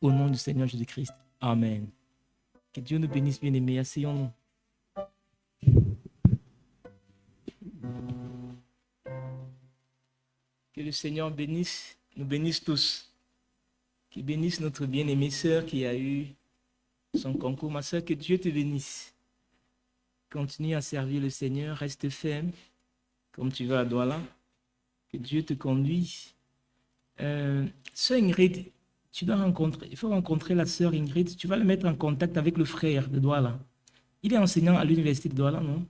Au nom du Seigneur Jésus-Christ. Amen. Que Dieu nous bénisse, bien-aimés. Asseyons-nous. Que le Seigneur nous bénisse tous. Qu'il bénisse notre bien-aimée sœur qui a eu son concours. Ma sœur, que Dieu te bénisse. Continue à servir le Seigneur, reste ferme, comme tu vas à Douala. Que Dieu te conduise. Sœur Ingrid, il faut rencontrer la sœur Ingrid. Tu vas le mettre en contact avec le frère de Douala. Il est enseignant à l'université de Douala, non?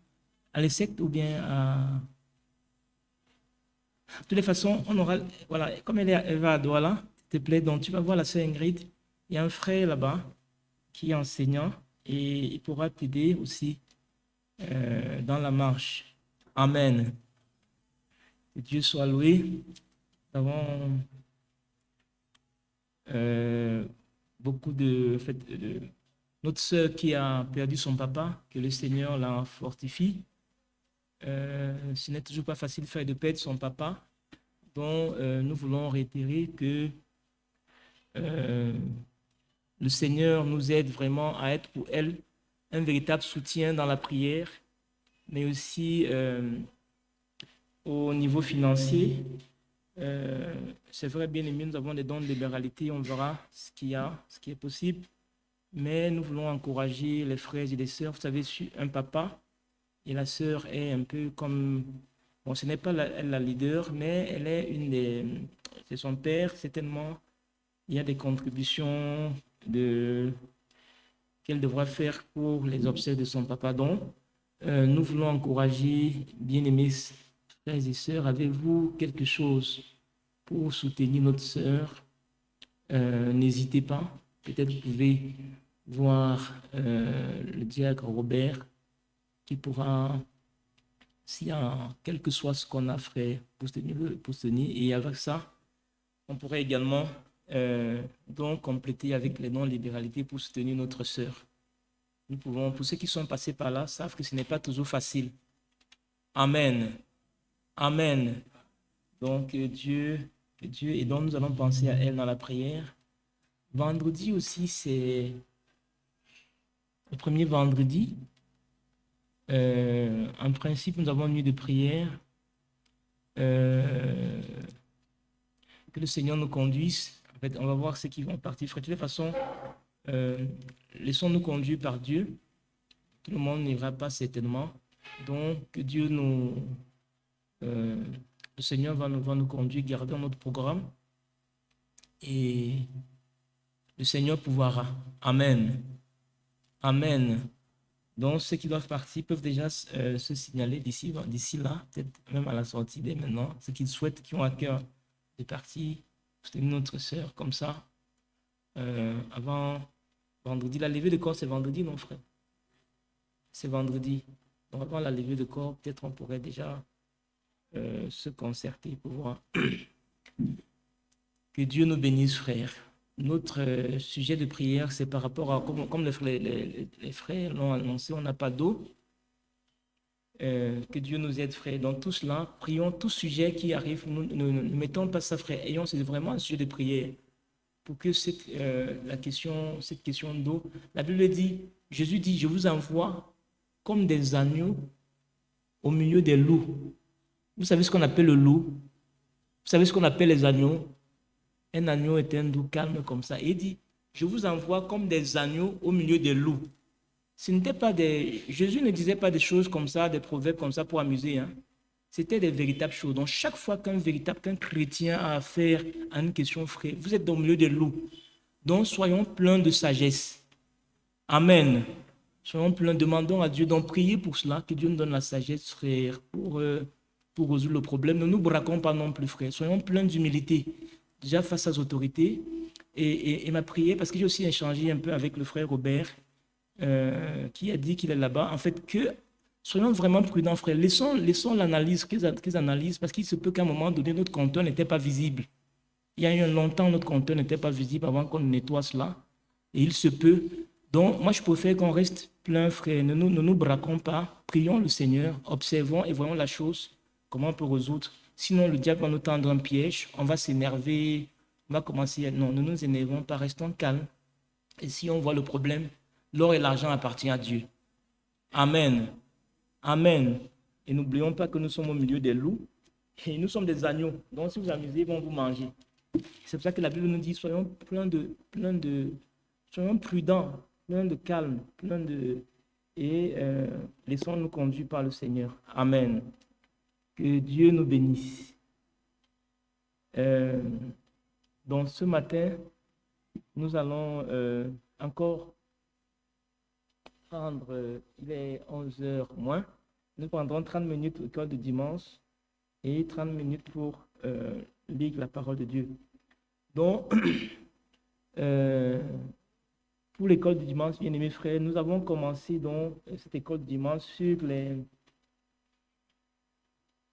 À l'ESSEC ou bien à... De toutes les façons, on aura... Voilà, comme elle va à Douala, s'il te plaît, donc tu vas voir la sœur Ingrid. Il y a un frère là-bas qui est enseignant et il pourra t'aider aussi dans la marche. Amen. Que Dieu soit loué. Nous avons beaucoup de... notre sœur qui a perdu son papa, que le Seigneur la fortifie. Ce n'est toujours pas facile de perdre son papa. Donc, nous voulons réitérer que le Seigneur nous aide vraiment à être pour elle un véritable soutien dans la prière, mais aussi au niveau financier. C'est vrai, bien aimé, nous avons des dons de libéralité, on verra ce qu'il y a, ce qui est possible, mais nous voulons encourager les frères et les sœurs. Vous savez, un papa et la sœur est un peu comme, bon, ce n'est pas la leader, mais elle est c'est son père, certainement. Il y a des contributions qu'elle devra faire pour les obsèques de son papa. Donc, nous voulons encourager, bien-aimés frères et sœurs, avez-vous quelque chose pour soutenir notre sœur? N'hésitez pas. Peut-être vous pouvez voir le diacre Robert qui pourra, s'il y a quel que soit ce qu'on a fait pour soutenir. Et avec ça, on pourrait également donc compléter avec les dons de libéralité pour soutenir notre sœur. Nous pouvons, pour ceux qui sont passés par là, savent que ce n'est pas toujours facile. Amen. Amen. Donc, Dieu, et donc nous allons penser à elle dans la prière. Vendredi aussi, c'est le premier vendredi. En principe, nous avons une nuit de prière. Que le Seigneur nous conduise. En fait, on va voir ceux qui vont partir. De toute façon, laissons-nous conduire par Dieu. Tout le monde n'ira pas certainement. Donc, que Dieu le Seigneur va nous conduire, garder notre programme. Et le Seigneur pourvoira. Amen. Amen. Donc, ceux qui doivent partir peuvent déjà se signaler d'ici là, peut-être même à la sortie dès maintenant. Ceux qui souhaitent, qui ont à cœur de partir, c'est notre sœur, comme ça, avant vendredi. La levée de corps, c'est vendredi, non, frère? C'est vendredi. Donc, avant la levée de corps, peut-être on pourrait déjà se concerter pour voir. Que Dieu nous bénisse, frère. Notre sujet de prière, c'est par rapport à, comme les frères l'ont annoncé, on n'a pas d'eau. Que Dieu nous aide, frère. Dans tout cela, prions tout sujet qui arrive. Nous ne mettons pas ça, frère. Ayons, c'est vraiment un sujet de prière. Pour que cette question d'eau, la Bible dit, Jésus dit, je vous envoie comme des agneaux au milieu des loups. Vous savez ce qu'on appelle le loup? Vous savez ce qu'on appelle les agneaux? Un agneau est un loup calme comme ça. Et il dit, je vous envoie comme des agneaux au milieu des loups. Ce n'était pas Jésus ne disait pas des choses comme ça, des proverbes comme ça pour amuser. Hein. C'était des véritables choses. Donc, chaque fois qu'un chrétien a affaire à une question, frère, vous êtes au milieu des loups. Donc, soyons pleins de sagesse. Amen. Soyons pleins, demandons à Dieu, donc priez pour cela, que Dieu nous donne la sagesse, frère, pour résoudre le problème. Ne nous braquons pas non plus, frère. Soyons pleins d'humilité, déjà face aux autorités. Et ma prière, parce que j'ai aussi échangé un peu avec le frère Robert, qui a dit qu'il est là-bas, en fait, que soyons vraiment prudents, frère. Laissons l'analyse, qu'ils analysent, parce qu'il se peut qu'à un moment donné, notre compteur n'était pas visible. Il y a eu longtemps, notre compteur n'était pas visible avant qu'on nettoie cela. Et il se peut. Donc, moi, je préfère qu'on reste plein, frère. Ne nous braquons pas. Prions le Seigneur, observons et voyons la chose, comment on peut résoudre. Sinon, le diable va nous tendre un piège. On va s'énerver, On va commencer, non, ne nous énervons pas, restons calmes. Et si on voit le problème, l'or et l'argent appartiennent à Dieu. Amen. Amen. Et n'oublions pas que nous sommes au milieu des loups et nous sommes des agneaux. Donc, si vous amusez, ils vont vous manger. C'est pour ça que la Bible nous dit, soyons soyons prudents, pleins de calme, et laissons-nous conduire par le Seigneur. Amen. Que Dieu nous bénisse. Donc, ce matin, nous allons encore prendre, il est 11h moins, nous prendrons 30 minutes pour l'école de dimanche et 30 minutes pour lire la parole de Dieu. Donc, pour l'école du dimanche, bien-aimés frères, nous avons commencé donc cette école du dimanche sur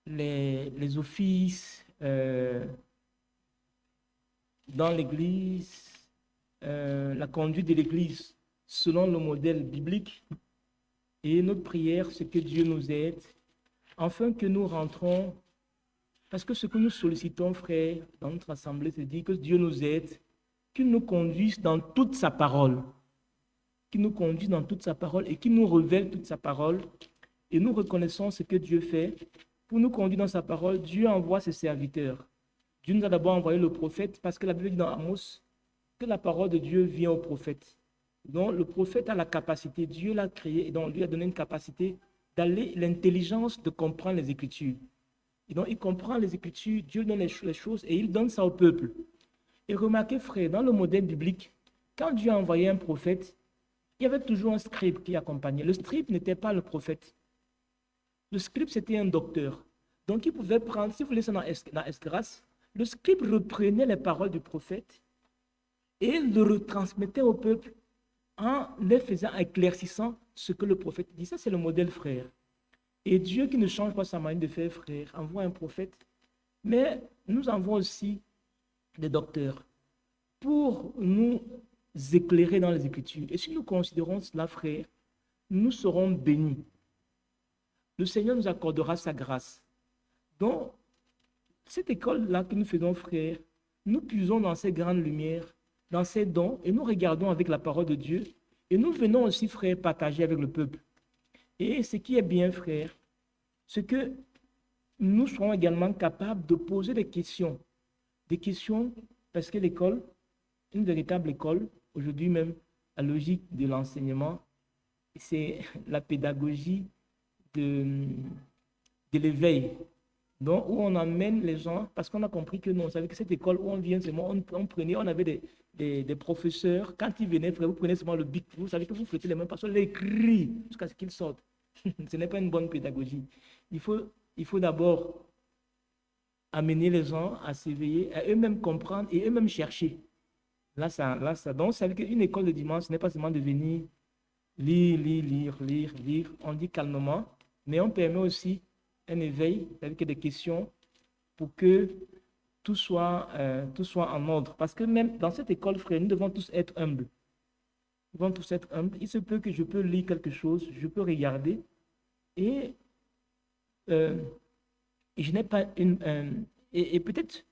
les offices dans l'Église, la conduite de l'Église selon le modèle biblique. Et notre prière, c'est que Dieu nous aide, afin que nous rentrons, parce que ce que nous sollicitons, frères, dans notre assemblée, c'est de dire que Dieu nous aide, qu'il nous conduise dans toute sa parole, qu'il nous conduise dans toute sa parole et qu'il nous révèle toute sa parole. Et nous reconnaissons ce que Dieu fait. Pour nous conduire dans sa parole, Dieu envoie ses serviteurs. Dieu nous a d'abord envoyé le prophète, parce que la Bible dit dans Amos que la parole de Dieu vient au prophète. Donc, le prophète a la capacité, Dieu l'a créé, et donc lui a donné une capacité d'aller, l'intelligence de comprendre les Écritures. Et donc, il comprend les Écritures, Dieu donne les choses et il donne ça au peuple. Et remarquez, frère, dans le modèle biblique, quand Dieu a envoyé un prophète, il y avait toujours un scribe qui accompagnait. Le scribe n'était pas le prophète. Le scribe, c'était un docteur. Donc, il pouvait prendre, si vous lisez dans Esdras, le scribe reprenait les paroles du prophète et le retransmettait au peuple en les faisant éclaircissant ce que le prophète dit. Ça, c'est le modèle, frère. Et Dieu qui ne change pas sa manière de faire, frère, envoie un prophète. Mais nous envoie aussi des docteurs pour nous éclairer dans les Écritures. Et si nous considérons cela, frère, nous serons bénis. Le Seigneur nous accordera sa grâce. Donc, cette école-là que nous faisons, frère, nous puisons dans ces grandes lumières, dans ces dons, et nous regardons avec la parole de Dieu, et nous venons aussi, frère, partager avec le peuple. Et ce qui est bien, frère, c'est que nous serons également capables de poser des questions, parce que l'école, une véritable école, aujourd'hui même, la logique de l'enseignement, c'est la pédagogie de l'éveil. Donc, où on emmène les gens, parce qu'on a compris que non, vous savez que cette école où on vient, on avait des professeurs, quand ils venaient, vous prenez seulement le bic, vous savez que vous flottez les mains, parce qu'on les crie jusqu'à ce qu'ils sortent. Ce n'est pas une bonne pédagogie. Il faut d'abord amener les gens à s'éveiller, à eux-mêmes comprendre et eux-mêmes chercher. Là, ça. Donc, ça veut dire qu'une école de dimanche, ce n'est pas seulement de venir lire. On dit calmement, mais on permet aussi un éveil, c'est-à-dire que des questions pour que tout soit en ordre. Parce que même dans cette école, frère, nous devons tous être humbles. Nous devons tous être humbles. Il se peut que je peux lire quelque chose, je peux regarder, et je n'ai pas et peut-être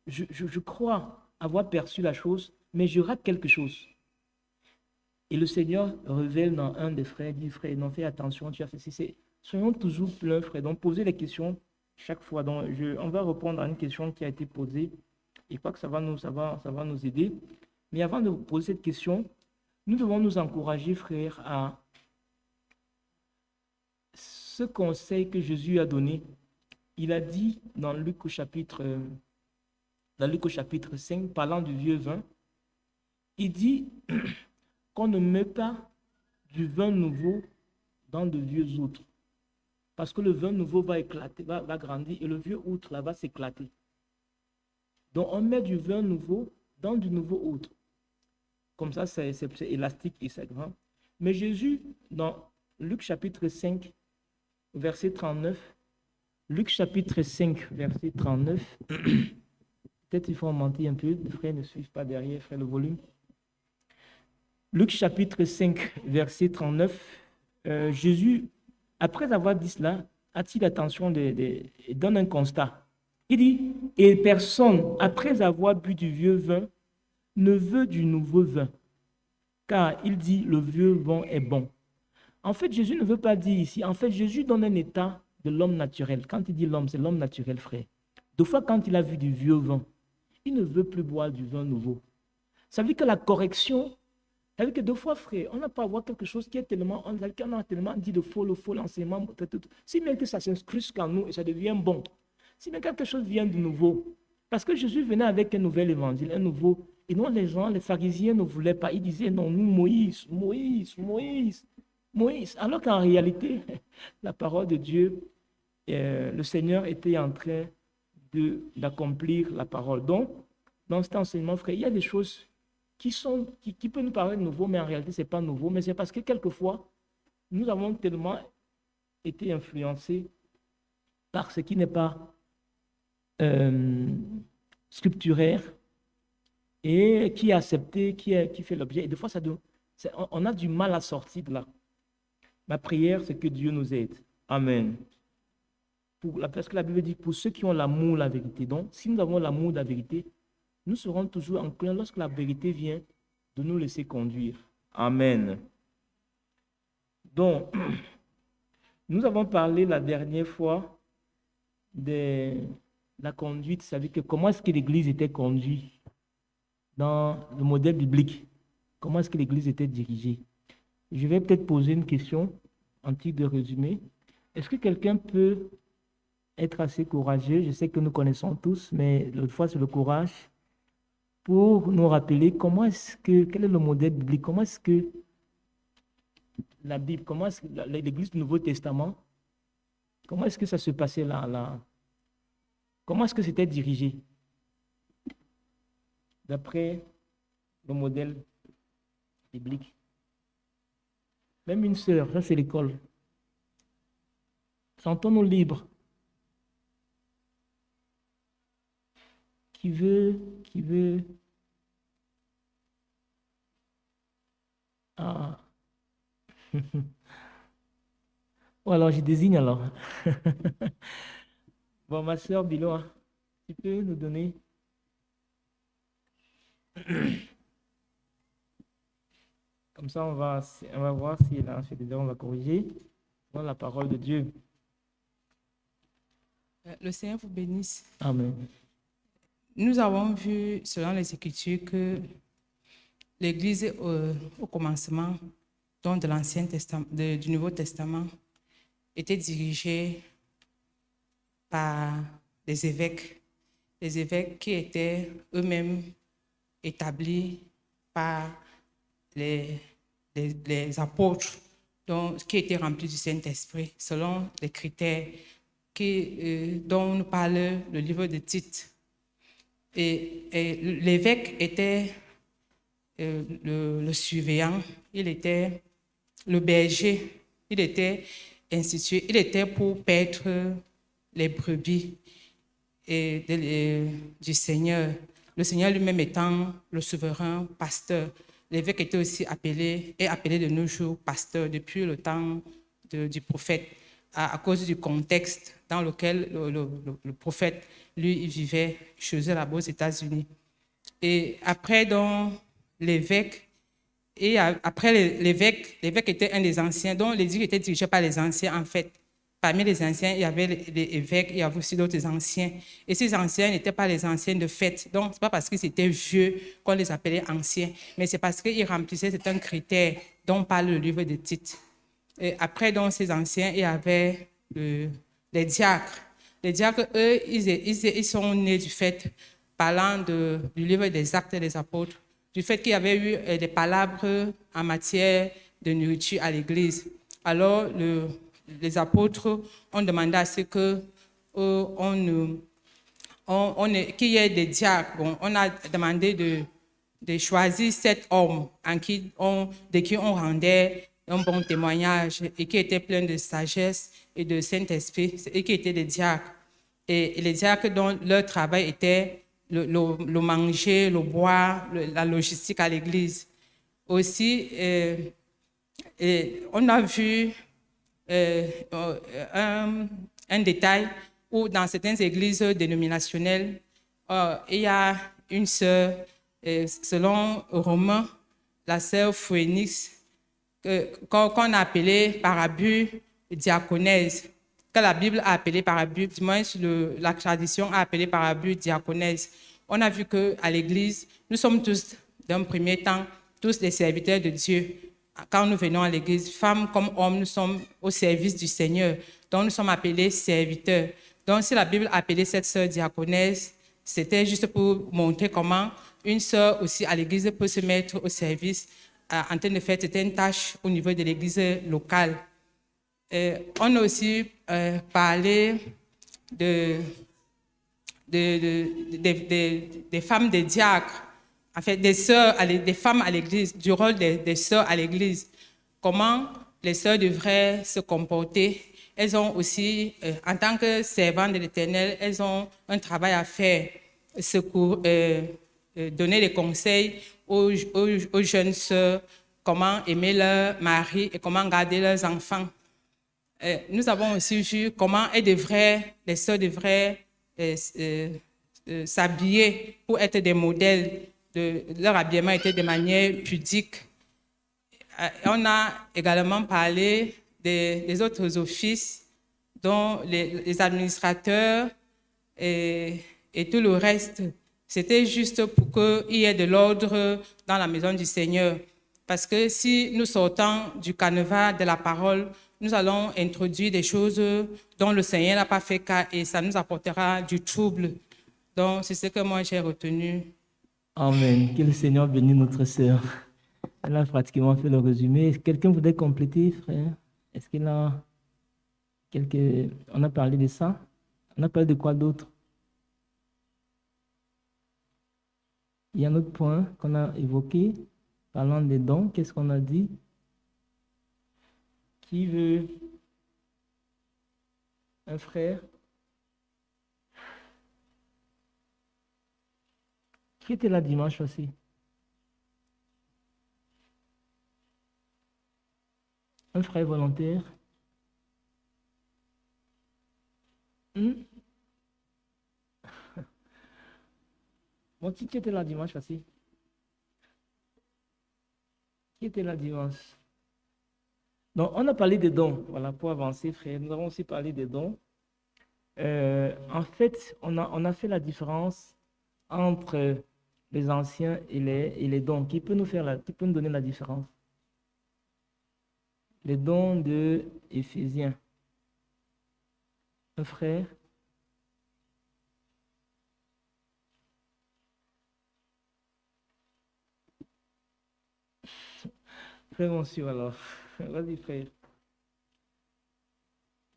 je crois avoir perçu la chose, mais je rate quelque chose. Et le Seigneur révèle dans un des frères, dit, frère, non, fais attention, tu as fait ceci. Soyons toujours pleins, frère. Donc, posez les questions chaque fois. Donc, on va répondre à une question qui a été posée. Et je crois que ça va nous aider. Mais avant de poser cette question, nous devons nous encourager, frère, à ce conseil que Jésus a donné. Il a dit dans Luc au chapitre 5, parlant du vieux vin, il dit qu'on ne met pas du vin nouveau dans de vieux outres. Parce que le vin nouveau va éclater, va grandir, et le vieux outre là va s'éclater. Donc on met du vin nouveau dans du nouveau outre. Comme ça, c'est élastique et c'est grand. Mais Jésus, dans Luc chapitre 5, verset 39, Luc chapitre 5, verset 39, peut-être il faut augmenter un peu, les frères ne suivent pas derrière, frère, le volume. Luc chapitre 5, verset 39, Jésus, après avoir dit cela, attire l'attention et donne un constat. Il dit, et personne, après avoir bu du vieux vin, ne veut du nouveau vin, car il dit, le vieux vin est bon. En fait, Jésus ne veut pas dire ici, en fait, Jésus donne un état de l'homme naturel. Quand il dit l'homme, c'est l'homme naturel, frère. Deux fois, quand il a vu du vieux vin, il ne veut plus boire du vin nouveau. Ça veut dire que la correction, ça veut dire que deux fois, frère, on n'a pas à voir quelque chose qui est tellement, on a tellement dit de faux, le faux, l'enseignement, si bien que ça s'inscrute en nous et ça devient bon, si bien quelque chose vient de nouveau. Parce que Jésus venait avec un nouvel évangile, un nouveau, et non, les gens, les pharisiens ne voulaient pas, ils disaient non, nous, Moïse, Moïse, Moïse, Moïse. Alors qu'en réalité, la parole de Dieu, le Seigneur était en train d'accomplir la parole. Donc, dans cet enseignement, frère, il y a des choses qui peuvent nous paraître nouveaux, mais en réalité, ce n'est pas nouveau. Mais c'est parce que quelquefois, nous avons tellement été influencés par ce qui n'est pas scripturaire et qui est accepté, qui fait l'objet. Et des fois, on a du mal à sortir de là. Ma prière, c'est que Dieu nous aide. Amen. Parce que la Bible dit, pour ceux qui ont l'amour de la vérité. Donc, si nous avons l'amour de la vérité, nous serons toujours enclins, lorsque la vérité vient, de nous laisser conduire. Amen. Donc, nous avons parlé la dernière fois de la conduite, c'est-à-dire que comment est-ce que l'Église était conduite dans le modèle biblique. Comment est-ce que l'Église était dirigée? Je vais peut-être poser une question en titre de résumé. Est-ce que quelqu'un peut être assez courageux? Je sais que nous connaissons tous, mais l'autre fois, c'est le courage pour nous rappeler quel est le modèle biblique, comment est-ce que la Bible, comment est-ce que l'Église du Nouveau Testament, comment est-ce que ça se passait là? Comment est-ce que c'était dirigé d'après le modèle biblique? Même une sœur, ça c'est l'école. Sentons-nous libres. Qui veut. Ah. Ou alors je désigne alors. Bon, ma sœur Bilo, tu peux nous donner. Comme ça, on va voir si là, on va corriger dans la parole de Dieu. Le Seigneur vous bénisse. Amen. Nous avons vu, selon les Écritures, que l'Église, au commencement donc de l'Ancien Testament, du Nouveau Testament, était dirigée par des évêques qui étaient eux-mêmes établis par les apôtres, qui étaient remplis du Saint-Esprit, selon les critères dont nous parle le livre de Tite. Et l'évêque était le surveillant, il était le berger, il était institué, il était pour paître les brebis du Seigneur. Le Seigneur lui-même étant le souverain pasteur. L'évêque était aussi appelé de nos jours pasteur depuis le temps du prophète, à cause du contexte dans lequel le prophète, lui, il vivait chez eux là-bas aux États-Unis. Et après, donc, l'évêque, l'évêque était un des anciens, donc l'église était dirigée par les anciens, en fait. Parmi les anciens, il y avait les évêques, il y avait aussi d'autres anciens. Et ces anciens n'étaient pas les anciens de fait. Donc, ce n'est pas parce qu'ils étaient vieux qu'on les appelait anciens, mais c'est parce qu'ils remplissaient certains critères dont parle le livre de Tite. Et après, donc, ces anciens, il y avait les diacres. Les diacres, eux, ils sont nés du fait, parlant du livre des Actes des Apôtres, du fait qu'il y avait eu des palabres en matière de nourriture à l'Église. Alors, les apôtres ont demandé à ce que qu'il y ait des diacres. Bon, on a demandé de choisir 7 hommes de qui on rendait un bon témoignage et qui étaient pleins de sagesse et de Saint-Esprit et qui étaient des diacres. Et les diacres dont leur travail était le manger, le boire, la logistique à l'église. Aussi, on a vu un détail ou dans certaines églises dénominationnelles, il y a une sœur, selon Romain, la sœur Phoenix, qu'on a appelée par abus diaconèse, que la Bible a appelée par abus, du moins la tradition a appelé par abus diaconèse. On a vu qu'à l'Église, nous sommes tous, d'un premier temps, tous des serviteurs de Dieu. Quand nous venons à l'Église, femmes comme hommes, nous sommes au service du Seigneur. Donc, nous sommes appelés serviteurs. Donc, si la Bible a appelé cette sœur diaconèse, c'était juste pour montrer comment une sœur aussi à l'Église peut se mettre au service en train de faire certaines tâches au niveau de l'Église locale. On a aussi parlé des femmes des diacres, en fait des sœurs, des femmes à l'Église, du rôle des sœurs à l'Église. Comment les sœurs devraient se comporter. Elles ont aussi, en tant que servantes de l'Éternel, elles ont un travail à faire, donner des conseils aux jeunes sœurs, comment aimer leur mari et comment garder leurs enfants. Nous avons aussi vu comment les sœurs devraient s'habiller pour être des modèles. Leur habillement était de manière pudique. On a également parlé des autres offices, dont les administrateurs et tout le reste. C'était juste pour qu'il y ait de l'ordre dans la maison du Seigneur. Parce que si nous sortons du canevas de la parole, nous allons introduire des choses dont le Seigneur n'a pas fait cas et ça nous apportera du trouble. Donc, c'est ce que moi j'ai retenu. Amen. Que le Seigneur bénisse notre sœur. Elle a pratiquement fait le résumé. Quelqu'un voudrait compléter, frère? Est-ce qu'il a quelques... On a parlé de ça? On a parlé de quoi d'autre? Il y a un autre point qu'on a évoqué, parlant des dons. Qu'est-ce qu'on a dit? Qui veut un frère? Qui était là dimanche aussi? Un frère volontaire? Bon, qui était là dimanche aussi? Qui était là dimanche? Donc, on a parlé des dons. Voilà, pour avancer, frère. Nous avons aussi parlé des dons. En fait, on a fait la différence entre les anciens et les dons. Qui peut nous donner la différence? Les dons de Éphésiens. Un frère? Frère monsieur, alors. Vas-y, frère.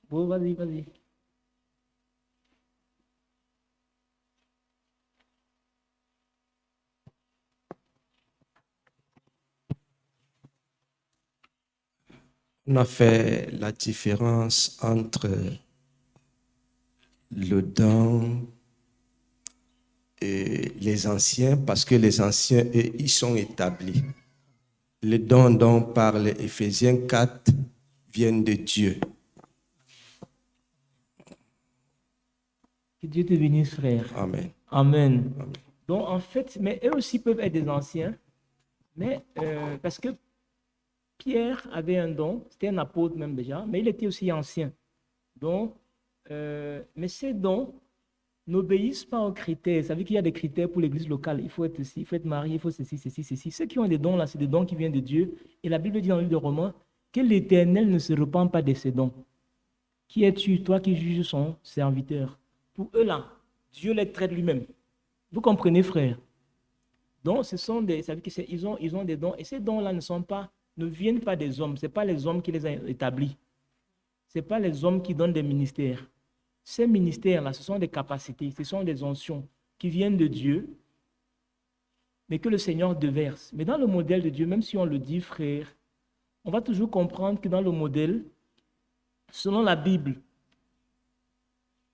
Bon, vas-y. On a fait la différence entre le don et les anciens, parce que les anciens, eux, ils sont établis. Les dons dont parle Éphésiens 4 viennent de Dieu. Que Dieu te bénisse, frère. Amen. Amen. Amen. Donc, en fait, mais eux aussi peuvent être des anciens, mais parce que Pierre avait un don, c'était un apôtre même déjà, mais il était aussi ancien. Donc, mais ces dons n'obéissent pas aux critères. Ça veut dire qu'il y a des critères pour l'église locale. Il faut être ceci, il faut être marié, il faut ceci. Ceux qui ont des dons là, c'est des dons qui viennent de Dieu. Et la Bible dit dans le livre de Romains que l'Éternel ne se repent pas de ses dons. Qui es-tu, toi qui juges son serviteur? Pour eux là, Dieu les traite lui-même. Vous comprenez, frère? Donc, ce sont des, ça veut dire qu'ils ont des dons. Et ces dons-là ne viennent pas des hommes. Ce n'est pas les hommes qui les ont établis. Ce n'est pas les hommes qui donnent des ministères. Ces ministères-là, ce sont des capacités, ce sont des onctions qui viennent de Dieu, mais que le Seigneur déverse. Mais dans le modèle de Dieu, même si on le dit, frère, on va toujours comprendre que dans le modèle, selon la Bible,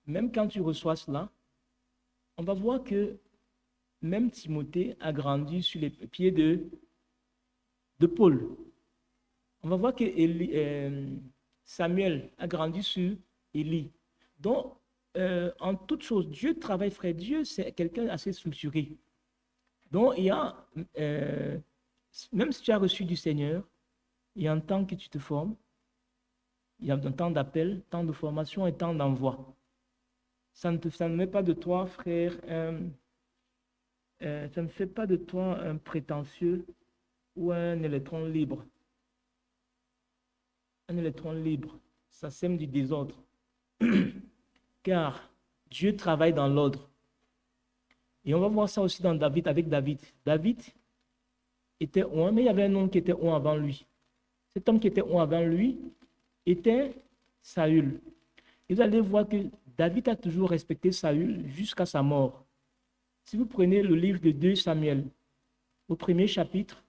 même quand tu reçois cela, on va voir que même Timothée a grandi sur les pieds de Paul. On va voir que Samuel a grandi sur Élie. Donc, en toute chose, Dieu travaille, frère. Dieu, c'est quelqu'un assez structuré. Donc, il y a, même si tu as reçu du Seigneur, il y a un temps que tu te formes, il y a un temps d'appel, temps de formation et temps d'envoi. Ça ne met pas de toi, frère, ça ne fait pas de toi un prétentieux ou un électron libre. Un électron libre, ça sème du désordre. Car Dieu travaille dans l'ordre. Et on va voir ça aussi dans David, avec David. David était un, mais il y avait un homme qui était un avant lui. Cet homme qui était un avant lui était Saül. Et vous allez voir que David a toujours respecté Saül jusqu'à sa mort. Si vous prenez le livre de 2 Samuel, au premier chapitre,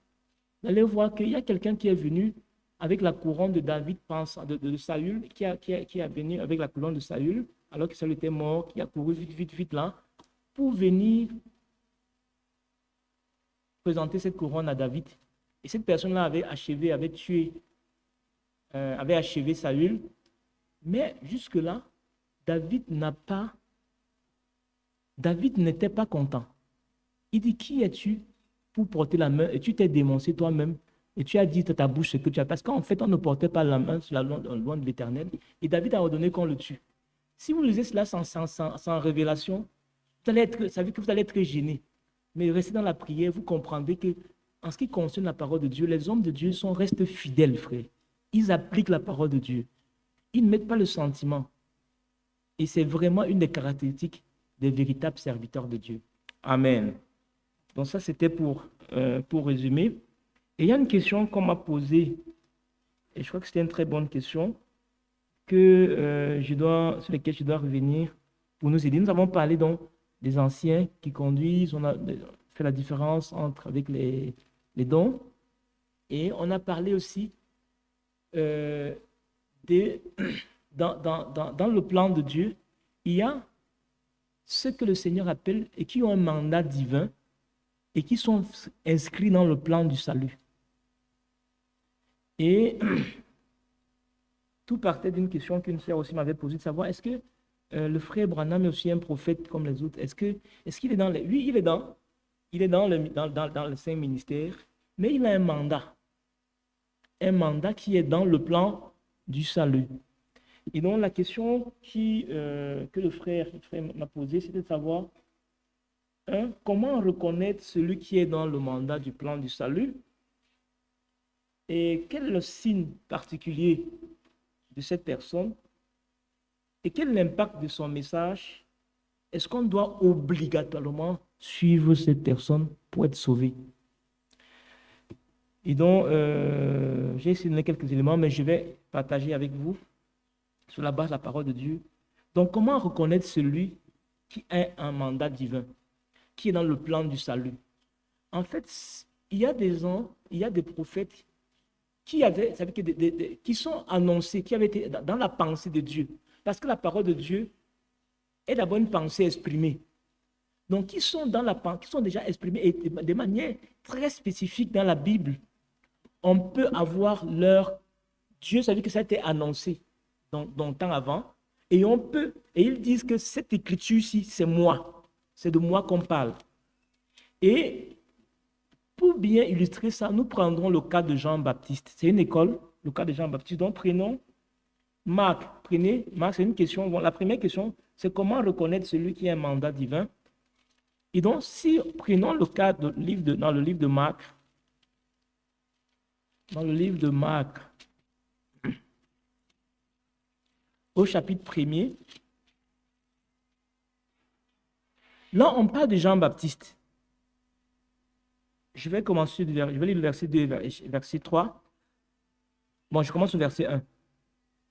vous allez voir qu'il y a quelqu'un qui est venu avec la couronne de David, de Saül, qui est venu avec la couronne de Saül, alors que Saül était mort, qui a couru vite là, pour venir présenter cette couronne à David. Et cette personne-là avait achevé Saül. Mais jusque-là, David n'était pas content. Il dit, qui es-tu pour porter la main? Et tu t'es dénoncé toi-même. Et tu as dit de ta bouche ce que tu as. Parce qu'en fait, on ne portait pas la main sur la loi de l'Éternel. Et David a ordonné qu'on le tue. Si vous lisez cela sans révélation, ça veut dire que vous allez être gêné. Mais restez dans la prière, vous comprendrez que, en ce qui concerne la parole de Dieu, les hommes de Dieu restent fidèles, frère. Ils appliquent la parole de Dieu. Ils ne mettent pas le sentiment. Et c'est vraiment une des caractéristiques des véritables serviteurs de Dieu. Amen. Donc ça, c'était pour résumer. Et il y a une question qu'on m'a posée, et je crois que c'était une très bonne question, sur laquelle je dois revenir pour nous aider. Nous avons parlé donc des anciens qui conduisent, on a fait la différence avec les dons, et on a parlé aussi dans le plan de Dieu, il y a ceux que le Seigneur appelle et qui ont un mandat divin et qui sont inscrits dans le plan du salut. Et tout partait d'une question qu'une sœur aussi m'avait posée, de savoir est-ce que le frère Branham est aussi un prophète comme les autres? Est-ce qu'il est dans les... Oui, il est dans le saint ministère, mais il a un mandat qui est dans le plan du salut. Et donc la question que le frère m'a posée, c'était de savoir comment reconnaître celui qui est dans le mandat du plan du salut et quel est le signe particulier de cette personne et quel est l'impact de son message. Est-ce qu'on doit obligatoirement suivre cette personne pour être sauvé? Et donc, j'ai essayé de donner quelques éléments, mais je vais partager avec vous sur la base de la parole de Dieu. Donc, comment reconnaître celui qui a un mandat divin, qui est dans le plan du salut? En fait, il y a des prophètes qui sont annoncés, qui avaient été dans la pensée de Dieu. Parce que la parole de Dieu est d'abord une pensée exprimée. Donc, qui sont déjà exprimés et de manière très spécifique dans la Bible. On peut avoir Dieu, ça veut dire que ça a été annoncé dans le temps avant. Et ils disent que cette écriture-ci, c'est moi. C'est de moi qu'on parle. Et pour bien illustrer ça, nous prendrons le cas de Jean-Baptiste. C'est une école, le cas de Jean-Baptiste. Donc, prenons Marc. Marc, c'est une question. Bon, la première question, c'est comment reconnaître celui qui a un mandat divin. Et donc, si prenons le cas dans le livre de Marc, au chapitre 1er, là, on parle de Jean-Baptiste. Je vais lire le verset 2, verset 3. Bon, je commence au verset 1.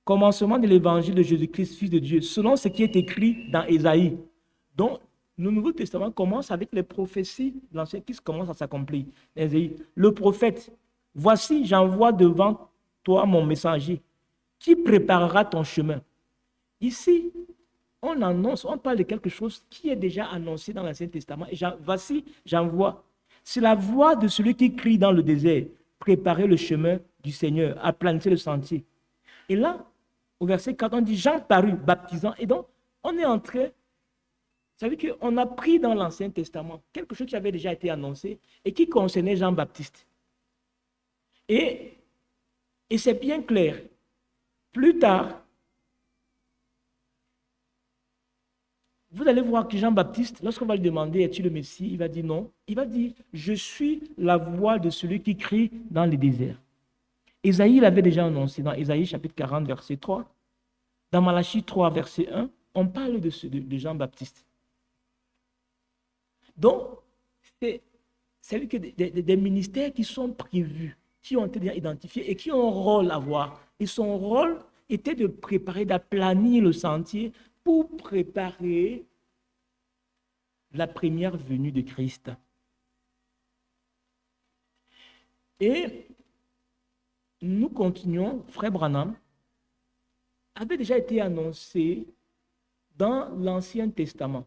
Commencement de l'évangile de Jésus-Christ, Fils de Dieu, selon ce qui est écrit dans Ésaïe. Donc, le Nouveau Testament commence avec les prophéties de l'Ancien qui commencent à s'accomplir. Ésaïe, le prophète, voici, j'envoie devant toi mon messager, qui préparera ton chemin. Ici, on parle de quelque chose qui est déjà annoncé dans l'Ancien Testament. Et voici, j'envoie. C'est la voix de celui qui crie dans le désert, préparez le chemin du Seigneur, aplanissez le sentier. Et là, au verset 4, on dit, Jean parut, baptisant. Et donc, On est entré, ça veut dire qu'on a pris dans l'Ancien Testament quelque chose qui avait déjà été annoncé et qui concernait Jean-Baptiste. Et c'est bien clair. Plus tard, vous allez voir que Jean-Baptiste, lorsqu'on va lui demander, es-tu le Messie? Il va dire non. Il va dire, je suis la voix de celui qui crie dans les déserts. Ésaïe l'avait déjà annoncé dans Ésaïe chapitre 40, verset 3. Dans Malachie 3, verset 1, on parle de Jean-Baptiste. Donc, c'est que des ministères qui sont prévus, qui ont été déjà identifiés et qui ont un rôle à voir. Et son rôle était de préparer, d'aplanir le sentier pour préparer la première venue de Christ. Et nous continuons, Frère Branham avait déjà été annoncé dans l'Ancien Testament,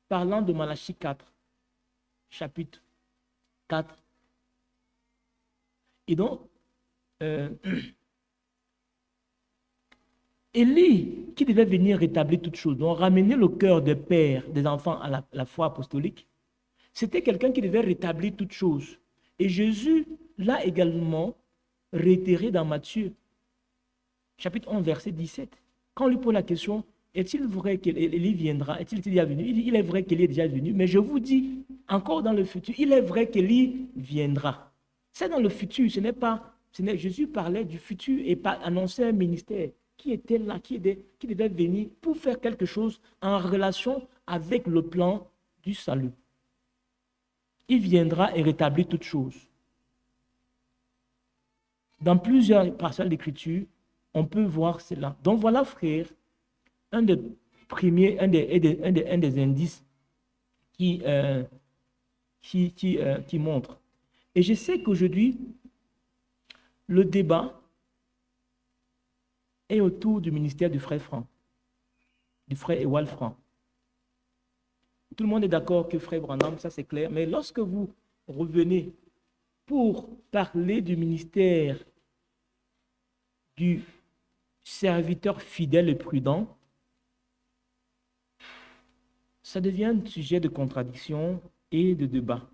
parlant de Malachie 4, chapitre 4. Et donc, Élie, qui devait venir rétablir toutes choses, donc ramener le cœur des pères, des enfants à la foi apostolique, c'était quelqu'un qui devait rétablir toutes choses. Et Jésus l'a également réitéré dans Matthieu, chapitre 11, verset 17. Quand on lui pose la question, est-il vrai qu'Élie viendra? Est-il déjà venu? Il dit, il est vrai qu'Élie est déjà venu, mais je vous dis, encore dans le futur, il est vrai qu'Élie viendra. C'est dans le futur, Jésus parlait du futur et annonçait un ministère qui était là, qui devait venir pour faire quelque chose en relation avec le plan du salut. Il viendra et rétablir toutes choses. Dans plusieurs passages d'Écriture, on peut voir cela. Donc voilà, frère, un des indices qui montre. Et je sais qu'aujourd'hui, le débat est autour du ministère du frère Franck, du frère Ewald Franck. Tout le monde est d'accord que frère Branham, ça c'est clair, mais lorsque vous revenez pour parler du ministère du serviteur fidèle et prudent, ça devient un sujet de contradiction et de débat.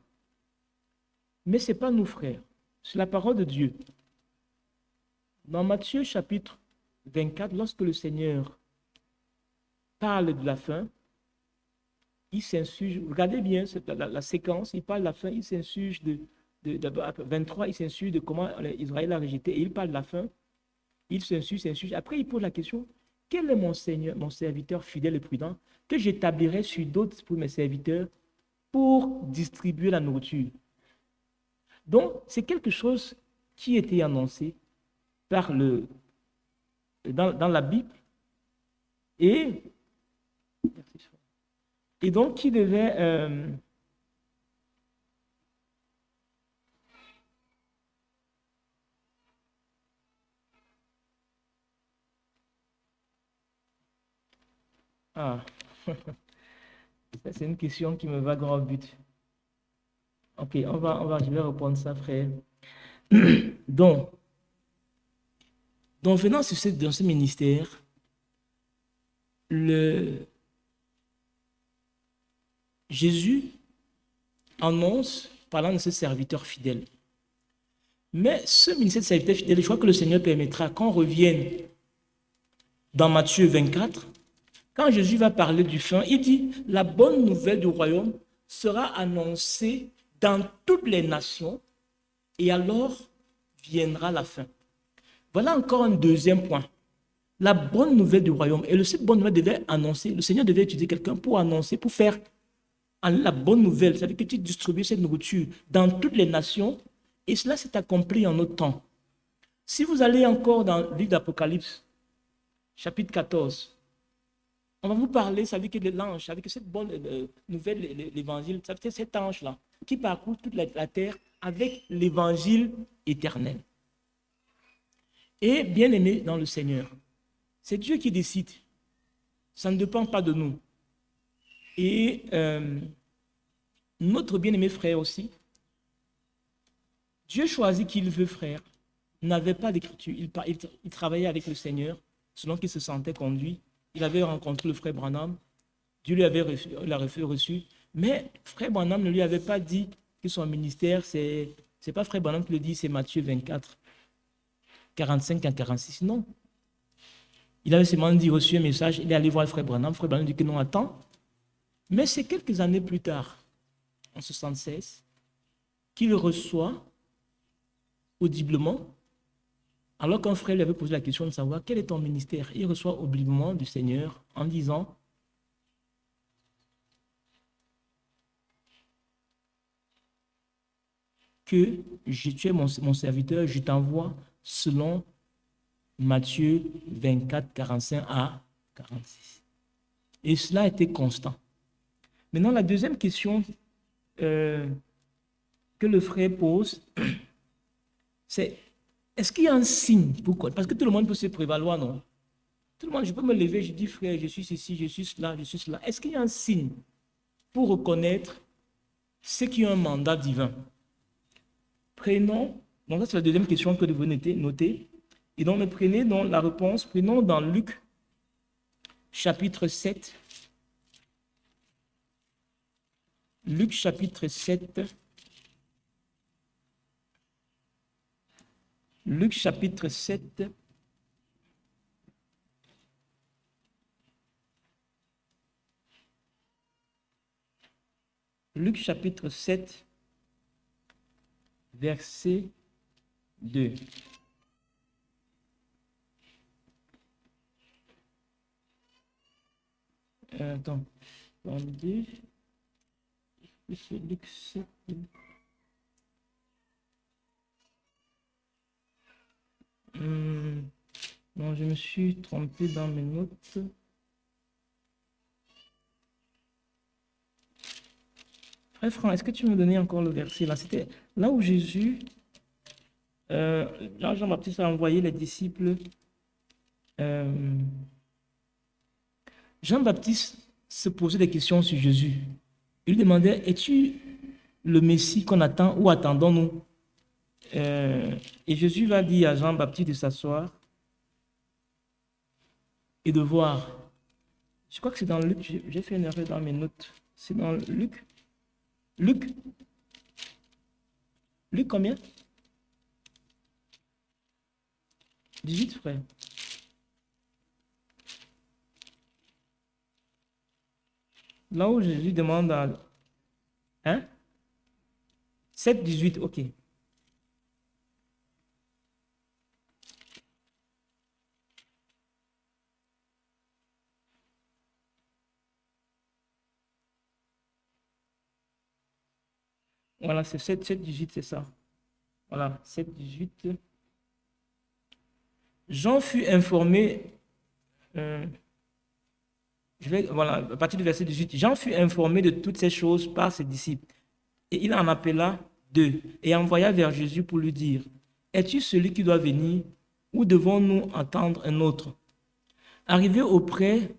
Mais ce n'est pas nous, frères, c'est la parole de Dieu. Dans Matthieu chapitre 24, lorsque le Seigneur parle de la fin, il s'insurge, regardez bien la séquence, il parle de la fin, il s'insurge de 23, il s'insurge de comment Israël a rejeté, et il parle de la fin, il s'insurge. Après, il pose la question, quel est mon Seigneur, mon serviteur fidèle et prudent, que j'établirai sur d'autres pour mes serviteurs pour distribuer la nourriture. Donc, c'est quelque chose qui était annoncé dans la Bible et donc qui devait ça c'est une question qui me va droit au but. Ok, je vais répondre ça, frère. Donc venant dans ce ministère, Jésus annonce, parlant de ce serviteur fidèle. Mais ce ministère de serviteur fidèle, je crois que le Seigneur permettra qu'on revienne dans Matthieu 24. Quand Jésus va parler du fin, il dit, la bonne nouvelle du royaume sera annoncée dans toutes les nations et alors viendra la fin. Voilà encore un deuxième point. La bonne nouvelle du royaume. Et cette bonne nouvelle devait annoncer, le Seigneur devait utiliser quelqu'un pour annoncer, pour faire la bonne nouvelle. C'est-à-dire que tu distribues cette nourriture dans toutes les nations et cela s'est accompli en notre temps. Si vous allez encore dans le livre d'Apocalypse, chapitre 14, on va vous parler, ça veut dire que l'ange, avec cette bonne nouvelle, l'évangile, ça veut dire cet ange-là qui parcourt toute la terre avec l'évangile éternel. Et bien aimé dans le Seigneur, c'est Dieu qui décide. Ça ne dépend pas de nous. Et notre bien-aimé frère aussi, Dieu choisit qui il veut, frère. Il n'avait pas d'écriture. Il travaillait avec le Seigneur selon qu'il se sentait conduit. il avait rencontré le frère Branham, Dieu lui avait reçu, mais frère Branham ne lui avait pas dit que son ministère, c'est pas frère Branham qui le dit, c'est Matthieu 24, 45 à 46, non. Il avait seulement dit, reçu un message, il est allé voir le frère Branham dit que non, attends. Mais c'est quelques années plus tard, en 76, qu'il reçoit audiblement, alors qu'un frère lui avait posé la question de savoir quel est ton ministère. Il reçoit audiblement du Seigneur en disant que tu es mon serviteur, je t'envoie selon Matthieu 24, 45 à 46. Et cela a été constant. Maintenant, la deuxième question que le frère pose, c'est est-ce qu'il y a un signe? Pourquoi? Parce que tout le monde peut se prévaloir, non? Tout le monde, je peux me lever, je dis frère, je suis ceci, je suis cela, je suis cela. Est-ce qu'il y a un signe pour reconnaître ceux qui ont un mandat divin? Prenons, donc ça c'est la deuxième question que vous notez. Et donc, prenez donc la réponse, prenons dans Luc, chapitre 7. Luc, chapitre 7. Luc, chapitre 7. Luc, chapitre 7, verset 2. Attends, attendez. C'est Luc 7. Non, je me suis trompé dans mes notes. Frère Franck, est-ce que tu me donnais encore le verset là? C'était là où Jésus, Jean-Baptiste a envoyé les disciples. Jean-Baptiste se posait des questions sur Jésus. Il lui demandait, es-tu le Messie qu'on attend ou attendons-nous? Et Jésus va dire à Jean-Baptiste de s'asseoir et de voir. Je crois que c'est dans Luc, j'ai fait une erreur dans mes notes. C'est dans Luc. Luc combien? 18, frère. Là où Jésus demande à... Hein? 7, 18, ok. Voilà, c'est 7, 18, c'est ça. Voilà, 7, 18. Jean fut informé... voilà, à partir du verset 18. Jean fut informé de toutes ces choses par ses disciples. Et il en appela 2 et envoya vers Jésus pour lui dire, es-tu celui qui doit venir ou devons-nous attendre un autre? Arrivé auprès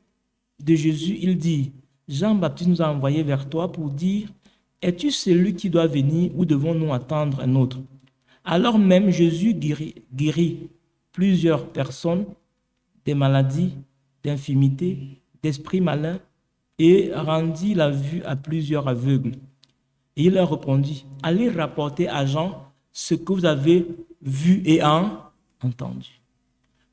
de Jésus, il dit, Jean-Baptiste nous a envoyé vers toi pour dire, es-tu celui qui doit venir ou devons-nous attendre un autre? Alors même Jésus guérit plusieurs personnes des maladies, d'infirmités, d'esprits malins et rendit la vue à plusieurs aveugles. Et il leur répondit, allez rapporter à Jean ce que vous avez vu et entendu.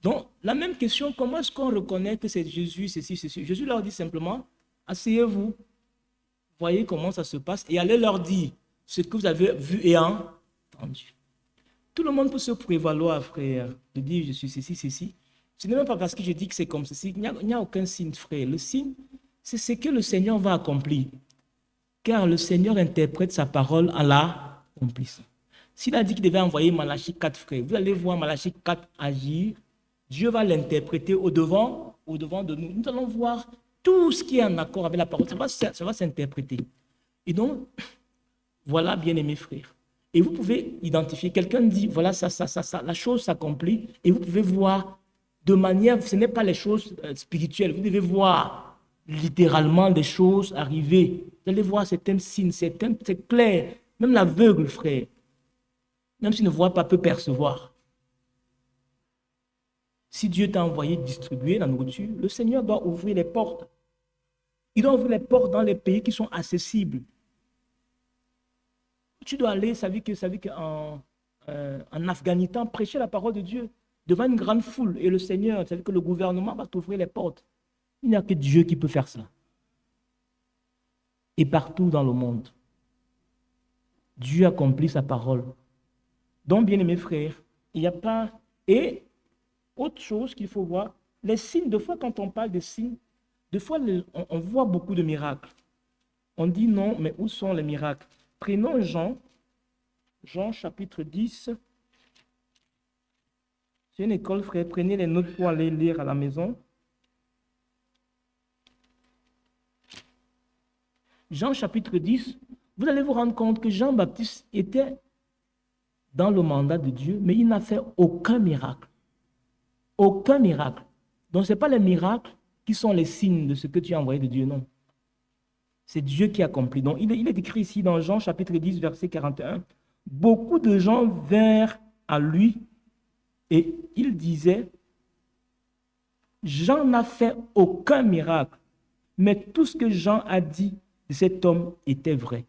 Donc, la même question, comment est-ce qu'on reconnaît que c'est Jésus, ceci, ceci? Jésus leur dit simplement, asseyez-vous, voyez comment ça se passe et allez leur dire ce que vous avez vu et entendu. Tout le monde peut se prévaloir, frère, de dire je suis ceci, ceci. Ce n'est même pas parce que je dis que c'est comme ceci, il n'y a aucun signe, frère. Le signe, c'est ce que le Seigneur va accomplir. Car le Seigneur interprète sa parole en l'accomplissant. S'il a dit qu'il devait envoyer Malachie 4, frère, vous allez voir Malachie 4 agir. Dieu va l'interpréter au-devant de nous. Nous allons voir tout ce qui est en accord avec la parole. Ça va s'interpréter. Et donc, voilà, bien-aimés frères. Et vous pouvez identifier, quelqu'un dit, voilà, ça, la chose s'accomplit. Et vous pouvez voir de manière, ce n'est pas les choses spirituelles. Vous devez voir littéralement des choses arriver. Vous allez voir certains signes, c'est clair. Même l'aveugle, frère, même s'il ne voit pas, peut percevoir. Si Dieu t'a envoyé distribuer la nourriture, le Seigneur doit ouvrir les portes. Il doit ouvrir les portes dans les pays qui sont accessibles. Tu dois aller, ça veut dire en Afghanistan, prêcher la parole de Dieu devant une grande foule. Et le Seigneur, ça veut dire que le gouvernement va t'ouvrir les portes. Il n'y a que Dieu qui peut faire ça. Et partout dans le monde, Dieu accomplit sa parole. Donc, bien aimés frères, il n'y a pas... Et autre chose qu'il faut voir, les signes, des fois quand on parle des signes, des fois on voit beaucoup de miracles. On dit non, mais où sont les miracles? Prenons Jean chapitre 10. C'est une école, frère, prenez les notes pour aller lire à la maison. Jean chapitre 10, vous allez vous rendre compte que Jean-Baptiste était dans le mandat de Dieu, mais il n'a fait aucun miracle. Aucun miracle. Donc, ce n'est pas les miracles qui sont les signes de ce que tu as envoyé de Dieu, non. C'est Dieu qui accomplit. Donc, il est écrit ici dans Jean chapitre 10, verset 41. Beaucoup de gens vinrent à lui et il disait, Jean n'a fait aucun miracle, mais tout ce que Jean a dit de cet homme était vrai.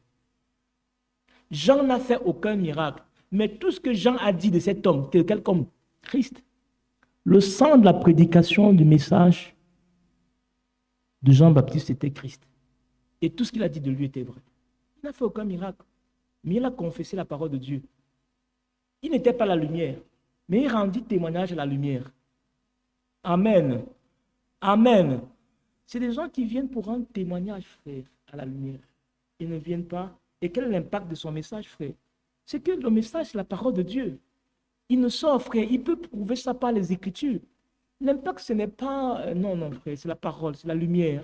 Jean n'a fait aucun miracle, mais tout ce que Jean a dit de cet homme, tel comme Christ, le sang de la prédication du message de Jean-Baptiste était Christ. Et tout ce qu'il a dit de lui était vrai. Il n'a fait aucun miracle, mais il a confessé la parole de Dieu. Il n'était pas la lumière, mais il rendit témoignage à la lumière. Amen. Amen. C'est des gens qui viennent pour rendre témoignage, frère, à la lumière. Ils ne viennent pas. Et quel est l'impact de son message, frère? C'est que le message, c'est la parole de Dieu. Il ne sort, frère, il peut prouver ça par les Écritures. L'impact, ce n'est pas... non, frère, c'est la parole, c'est la lumière.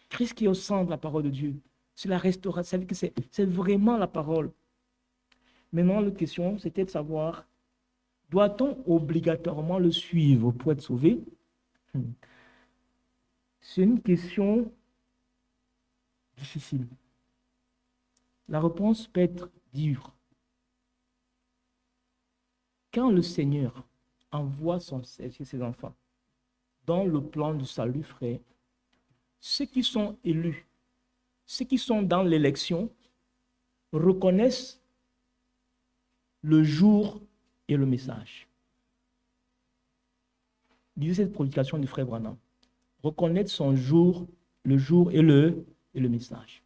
Christ qui est au centre de la parole de Dieu. C'est la restauration, c'est vraiment la parole. Maintenant, la question, c'était de savoir, doit-on obligatoirement le suivre pour être sauvé? C'est une question difficile. La réponse peut être dure. Quand le Seigneur envoie ses enfants dans le plan du salut, frère, ceux qui sont élus, ceux qui sont dans l'élection, reconnaissent le jour et le message. Disait cette prédication du frère Branham. Reconnaître son jour, le jour et le message.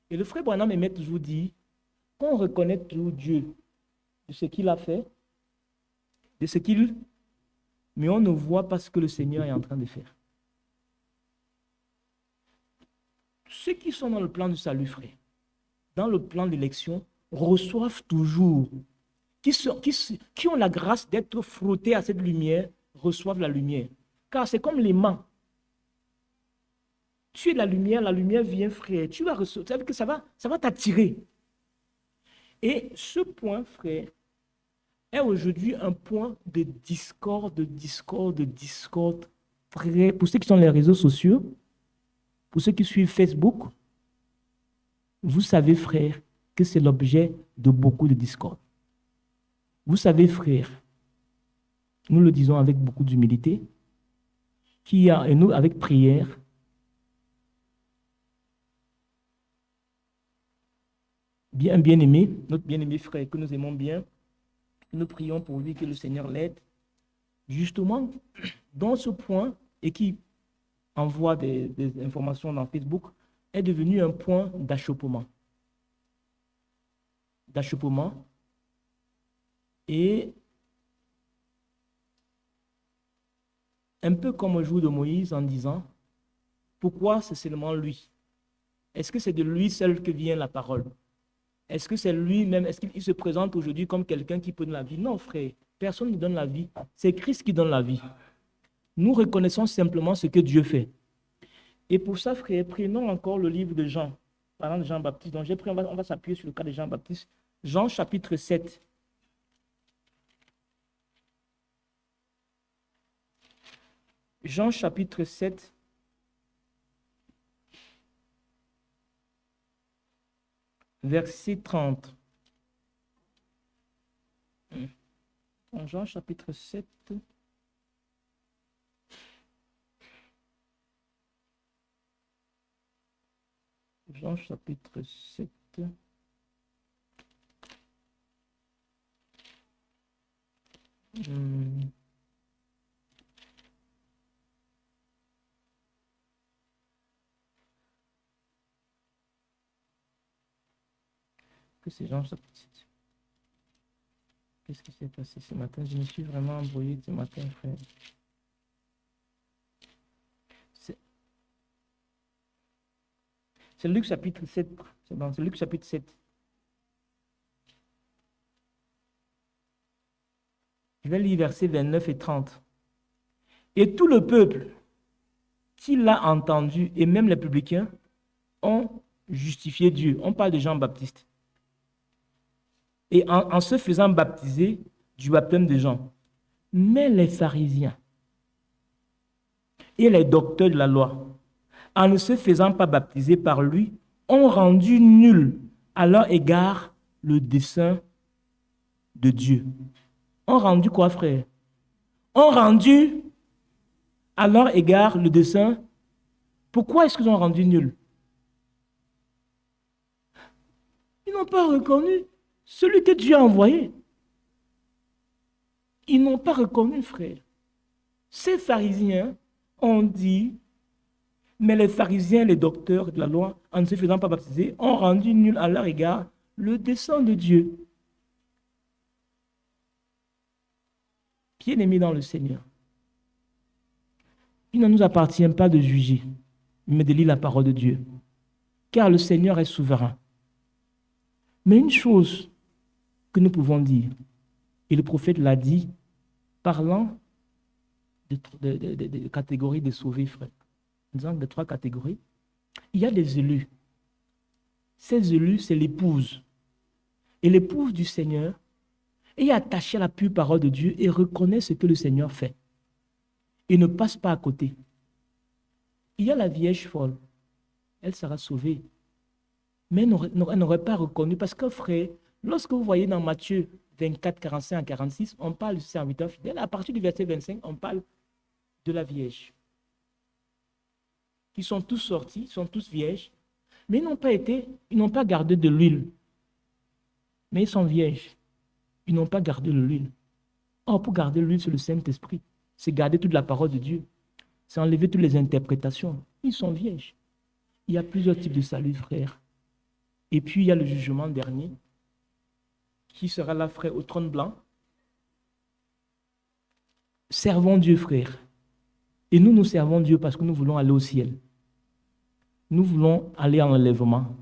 Et le frère Branham aimait toujours dire qu'on reconnaît toujours Dieu de ce qu'il a fait, de ce qu'il... Mais on ne voit pas ce que le Seigneur est en train de faire. Ceux qui sont dans le plan du salut, frère, dans le plan d'élection, reçoivent toujours, qui ont la grâce d'être frottés à cette lumière, reçoivent la lumière. Car c'est comme l'aimant. Tu es la lumière vient, frère. Tu vas recevoir, ça veut dire que ça va t'attirer. Et ce point, frère, est aujourd'hui un point de discorde. Très, pour ceux qui sont les réseaux sociaux, pour ceux qui suivent Facebook, vous savez, frère, que c'est l'objet de beaucoup de discorde. Vous savez, frère, nous le disons avec beaucoup d'humilité, et nous, avec prière, bien-aimé, notre bien-aimé frère que nous aimons bien, nous prions pour lui que le Seigneur l'aide, justement, dans ce point, et qui envoie des informations dans Facebook, est devenu un point d'achoppement. Et un peu comme au jour de Moïse en disant, pourquoi c'est seulement lui? Est-ce que c'est de lui seul que vient la parole? Est-ce que c'est lui-même, est-ce qu'il se présente aujourd'hui comme quelqu'un qui peut donner la vie? Non, frère, personne ne donne la vie. C'est Christ qui donne la vie. Nous reconnaissons simplement ce que Dieu fait. Et pour ça, frère, prenons encore le livre de Jean, parlant de Jean-Baptiste. Donc, on va s'appuyer sur le cas de Jean-Baptiste. Jean chapitre 7. Jean chapitre 7. Verset 30. En Jean chapitre 7. Jean chapitre 7. Hmm. Que c'est Jean chapitre 7. Qu'est-ce qui s'est passé ce matin? Je me suis vraiment embrouillé ce matin, frère. C'est Luc chapitre 7. C'est bon, c'est Luc chapitre 7. Je vais lire versets 29 et 30. Et tout le peuple qui l'a entendu, et même les publicains, ont justifié Dieu. On parle de Jean-Baptiste. Et en se faisant baptiser du baptême de Jean. Mais les pharisiens et les docteurs de la loi, en ne se faisant pas baptiser par lui, ont rendu nul à leur égard le dessein de Dieu. Ont rendu quoi, frère? Ont rendu à leur égard le dessein. Pourquoi est-ce qu'ils ont rendu nul? Ils n'ont pas reconnu celui que Dieu a envoyé. Ils n'ont pas reconnu, frère. Ces pharisiens ont dit, mais les pharisiens, les docteurs de la loi, en ne se faisant pas baptiser, ont rendu nul à leur égard le dessein de Dieu. Bien-aimés dans le Seigneur, il ne nous appartient pas de juger, mais de lire la parole de Dieu, car le Seigneur est souverain. Mais une chose que nous pouvons dire, et le prophète l'a dit, parlant de catégories de sauvés, frère, en disant de 3 catégories, il y a des élus. Ces élus, c'est l'épouse. Et l'épouse du Seigneur est attachée à la pure parole de Dieu et reconnaît ce que le Seigneur fait. Et ne passe pas à côté. Il y a la vierge folle. Elle sera sauvée. Mais elle n'aurait pas reconnu. Parce que, frère, lorsque vous voyez dans Matthieu 24, 45 à 46, on parle du serviteur fidèle. À partir du verset 25, on parle de la vierge. Ils sont tous sortis, ils sont tous vierges. Mais ils n'ont pas gardé de l'huile. Mais ils sont vierges. Ils n'ont pas gardé de l'huile. Or, pour garder l'huile, c'est le Saint-Esprit. C'est garder toute la parole de Dieu. C'est enlever toutes les interprétations. Ils sont vierges. Il y a plusieurs types de salut, frère. Et puis, il y a le jugement dernier, qui sera là, frère, au trône blanc. Servons Dieu, frère. Et nous servons Dieu parce que nous voulons aller au ciel. Nous voulons aller en enlèvement.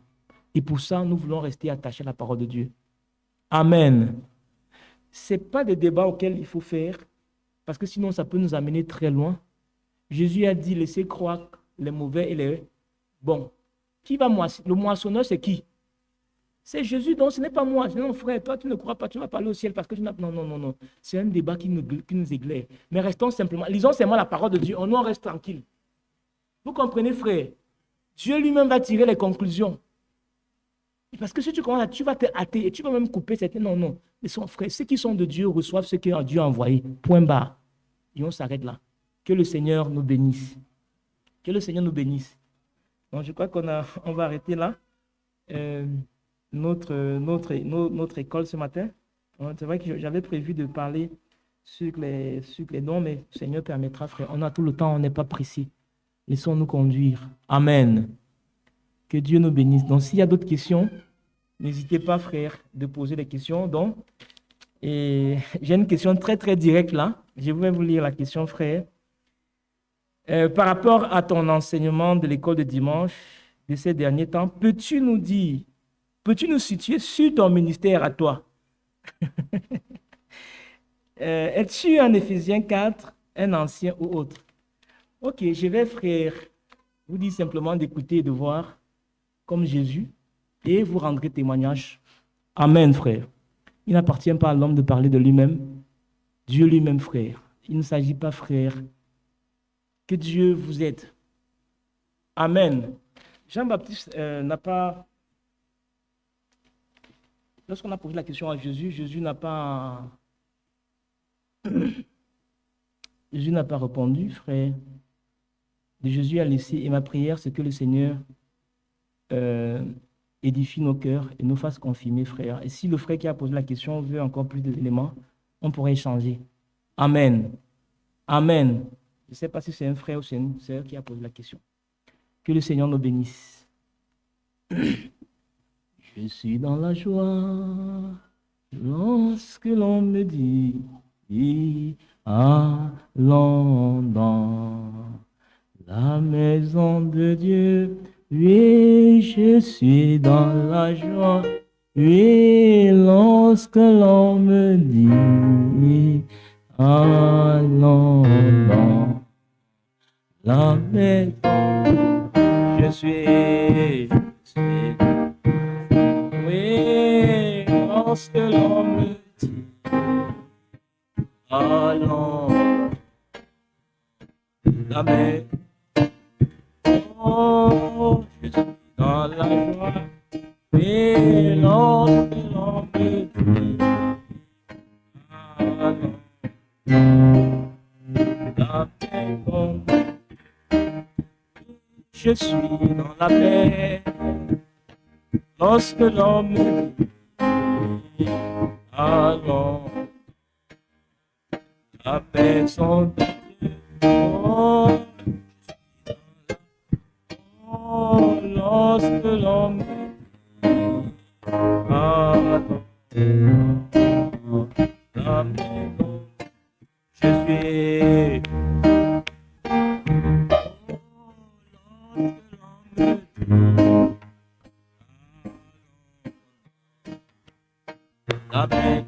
Et pour ça, nous voulons rester attachés à la parole de Dieu. Amen. Ce n'est pas des débats auxquels il faut faire, parce que sinon, ça peut nous amener très loin. Jésus a dit, laissez croire les mauvais et les bons. Qui va moissonner? Le moissonneur, c'est qui? C'est Jésus, donc ce n'est pas moi. Non, frère, toi, tu ne crois pas, tu vas pas aller au ciel parce que tu n'as... Non, non, non, non. C'est un débat qui nous éclaire. Mais restons simplement, lisons simplement la parole de Dieu. On reste tranquille. Vous comprenez, frère? Dieu lui-même va tirer les conclusions. Parce que si tu commences, tu vas te hâter et tu vas même couper certains. Non, non. Frère, ceux qui sont de Dieu reçoivent ce que Dieu a envoyé. Point barre. Et on s'arrête là. Que le Seigneur nous bénisse. Que le Seigneur nous bénisse. Donc, je crois qu'on va arrêter là. Notre école ce matin. C'est vrai que j'avais prévu de parler sur les dons, mais le Seigneur permettra, frère. On a tout le temps, on n'est pas pressé. Laissons-nous conduire. Amen. Que Dieu nous bénisse. Donc, s'il y a d'autres questions, n'hésitez pas, frère, de poser des questions. Donc, et j'ai une question très, très directe là. Je vais vous lire la question, frère. Par rapport à ton enseignement de l'école de dimanche de ces derniers temps, peux-tu nous situer sur ton ministère à toi? Es-tu en Éphésiens 4, un ancien ou autre? Ok, je vais, frère, vous dire simplement d'écouter et de voir comme Jésus et vous rendrez témoignage. Amen, frère. Il n'appartient pas à l'homme de parler de lui-même. Dieu lui-même, frère. Il ne s'agit pas, frère. Que Dieu vous aide. Amen. Jean-Baptiste n'a pas... Lorsqu'on a posé la question à Jésus, Jésus n'a pas répondu, frère. Jésus a laissé, et ma prière, c'est que le Seigneur édifie nos cœurs et nous fasse confirmer, frère. Et si le frère qui a posé la question veut encore plus d'éléments, on pourrait échanger. Amen. Amen. Je ne sais pas si c'est un frère ou c'est une sœur qui a posé la question. Que le Seigneur nous bénisse. Je suis dans la joie lorsque l'on me dit, allons dans la maison de Dieu. Oui, je suis dans la joie. Oui, lorsque l'on me dit, allons dans la maison. Je suis. Oui, lorsque l'on me dit, allons la maison. Oh, je suis dans la joie. Et lorsque l'on me dit, allons la maison. Je suis dans la paix. Lorsque l'on me dit, allons la maison de Dieu. Oh, oh, lorsque l'on me dit, allons la maison. Je suis. Amen.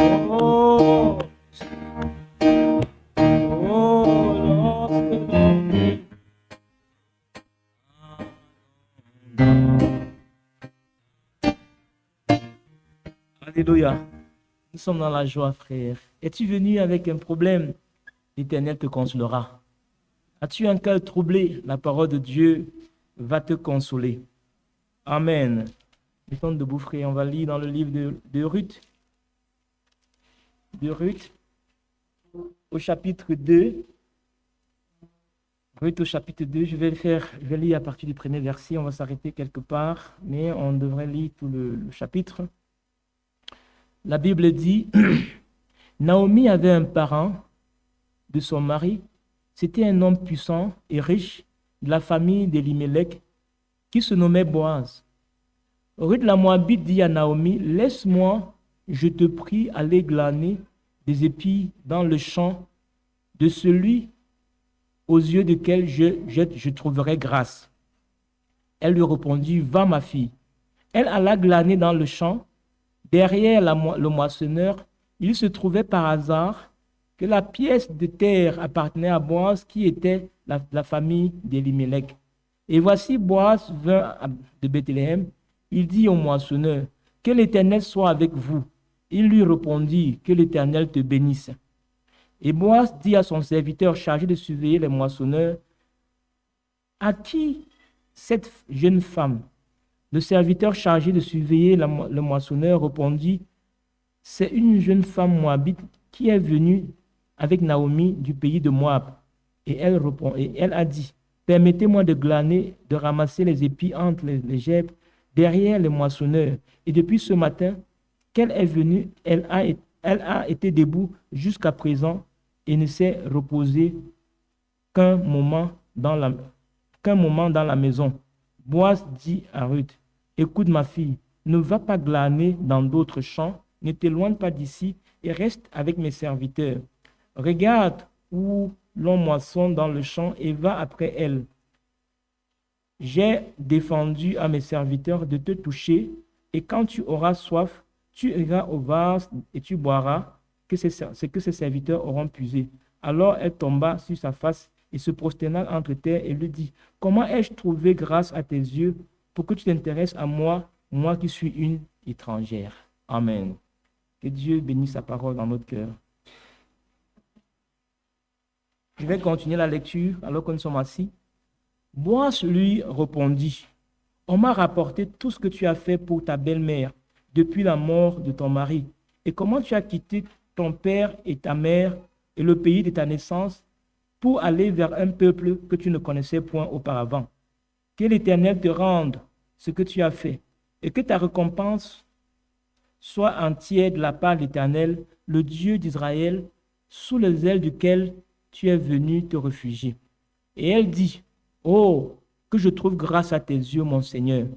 Oh, lorsque l'on me Alléluia. Nous sommes dans la joie, frère. Es-tu venu avec un problème? L'Éternel te consolera. As-tu un cœur troublé? La parole de Dieu va te consoler. Amen. Mettons debout, frère. On va lire dans le livre de Ruth. De Ruth, au chapitre 2. Ruth au chapitre 2, je vais lire à partir du premier verset. On va s'arrêter quelque part, mais on devrait lire tout le chapitre. La Bible dit, Naomi avait un parent de son mari. C'était un homme puissant et riche de la famille d'Elimelech qui se nommait Boaz. Ruth la Moabite dit à Naomi, laisse-moi, je te prie, aller glaner des épis dans le champ de celui aux yeux duquel je trouverai grâce. Elle lui répondit, va ma fille. Elle alla glaner dans le champ. Derrière le moissonneur, il se trouvait par hasard que la pièce de terre appartenait à Boaz, qui était la famille d'Elimelech. Et voici Boaz vint de Bethléem. Il dit au moissonneur, que l'Éternel soit avec vous. Il lui répondit, que l'Éternel te bénisse. Et Boaz dit à son serviteur chargé de surveiller les moissonneurs, à qui cette jeune femme? Le serviteur chargé de surveiller le moissonneur répondit, c'est une jeune femme moabite qui est venue avec Naomi du pays de Moab. Et elle a dit, permettez-moi de glaner, de ramasser les épis entre les gerbes derrière les moissonneurs. Et depuis ce matin qu'elle est venue, elle a été debout jusqu'à présent et ne s'est reposée qu'un moment dans la maison. Boaz dit à Ruth, écoute ma fille, ne va pas glaner dans d'autres champs, ne t'éloigne pas d'ici et reste avec mes serviteurs. Regarde où l'on moissonne dans le champ et va après elle. J'ai défendu à mes serviteurs de te toucher et quand tu auras soif, tu iras au vase et tu boiras ce que ses serviteurs auront puisé. Alors elle tomba sur sa face et se prosterna entre terre et lui dit, comment ai-je trouvé grâce à tes yeux pour que tu t'intéresses à moi, moi qui suis une étrangère? Amen. Que Dieu bénisse sa parole dans notre cœur. Je vais continuer la lecture alors que nous sommes assis. Boaz lui répondit, on m'a rapporté tout ce que tu as fait pour ta belle-mère depuis la mort de ton mari et comment tu as quitté ton père et ta mère et le pays de ta naissance pour aller vers un peuple que tu ne connaissais point auparavant. Que l'Éternel te rende ce que tu as fait et que ta récompense soit entière de la part de l'Éternel, le Dieu d'Israël, sous les ailes duquel tu es venu te réfugier. Et elle dit, oh, que je trouve grâce à tes yeux, mon Seigneur,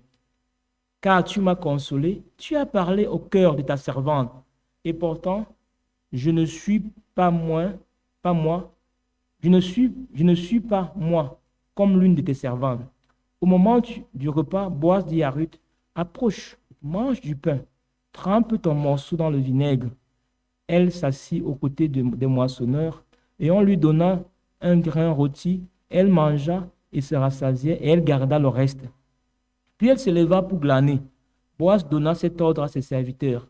car tu m'as consolé, tu as parlé au cœur de ta servante, et pourtant, je ne suis pas moi, je ne suis pas moi, comme l'une de tes servantes. Au moment du repas, Boaz dit à Ruth, approche, mange du pain, trempe ton morceau dans le vinaigre. Elle s'assit aux côtés des moissonneurs, et on lui donna un grain rôti. Elle mangea et se rassasiait, et elle garda le reste. Puis elle se leva pour glaner. Boaz donna cet ordre à ses serviteurs.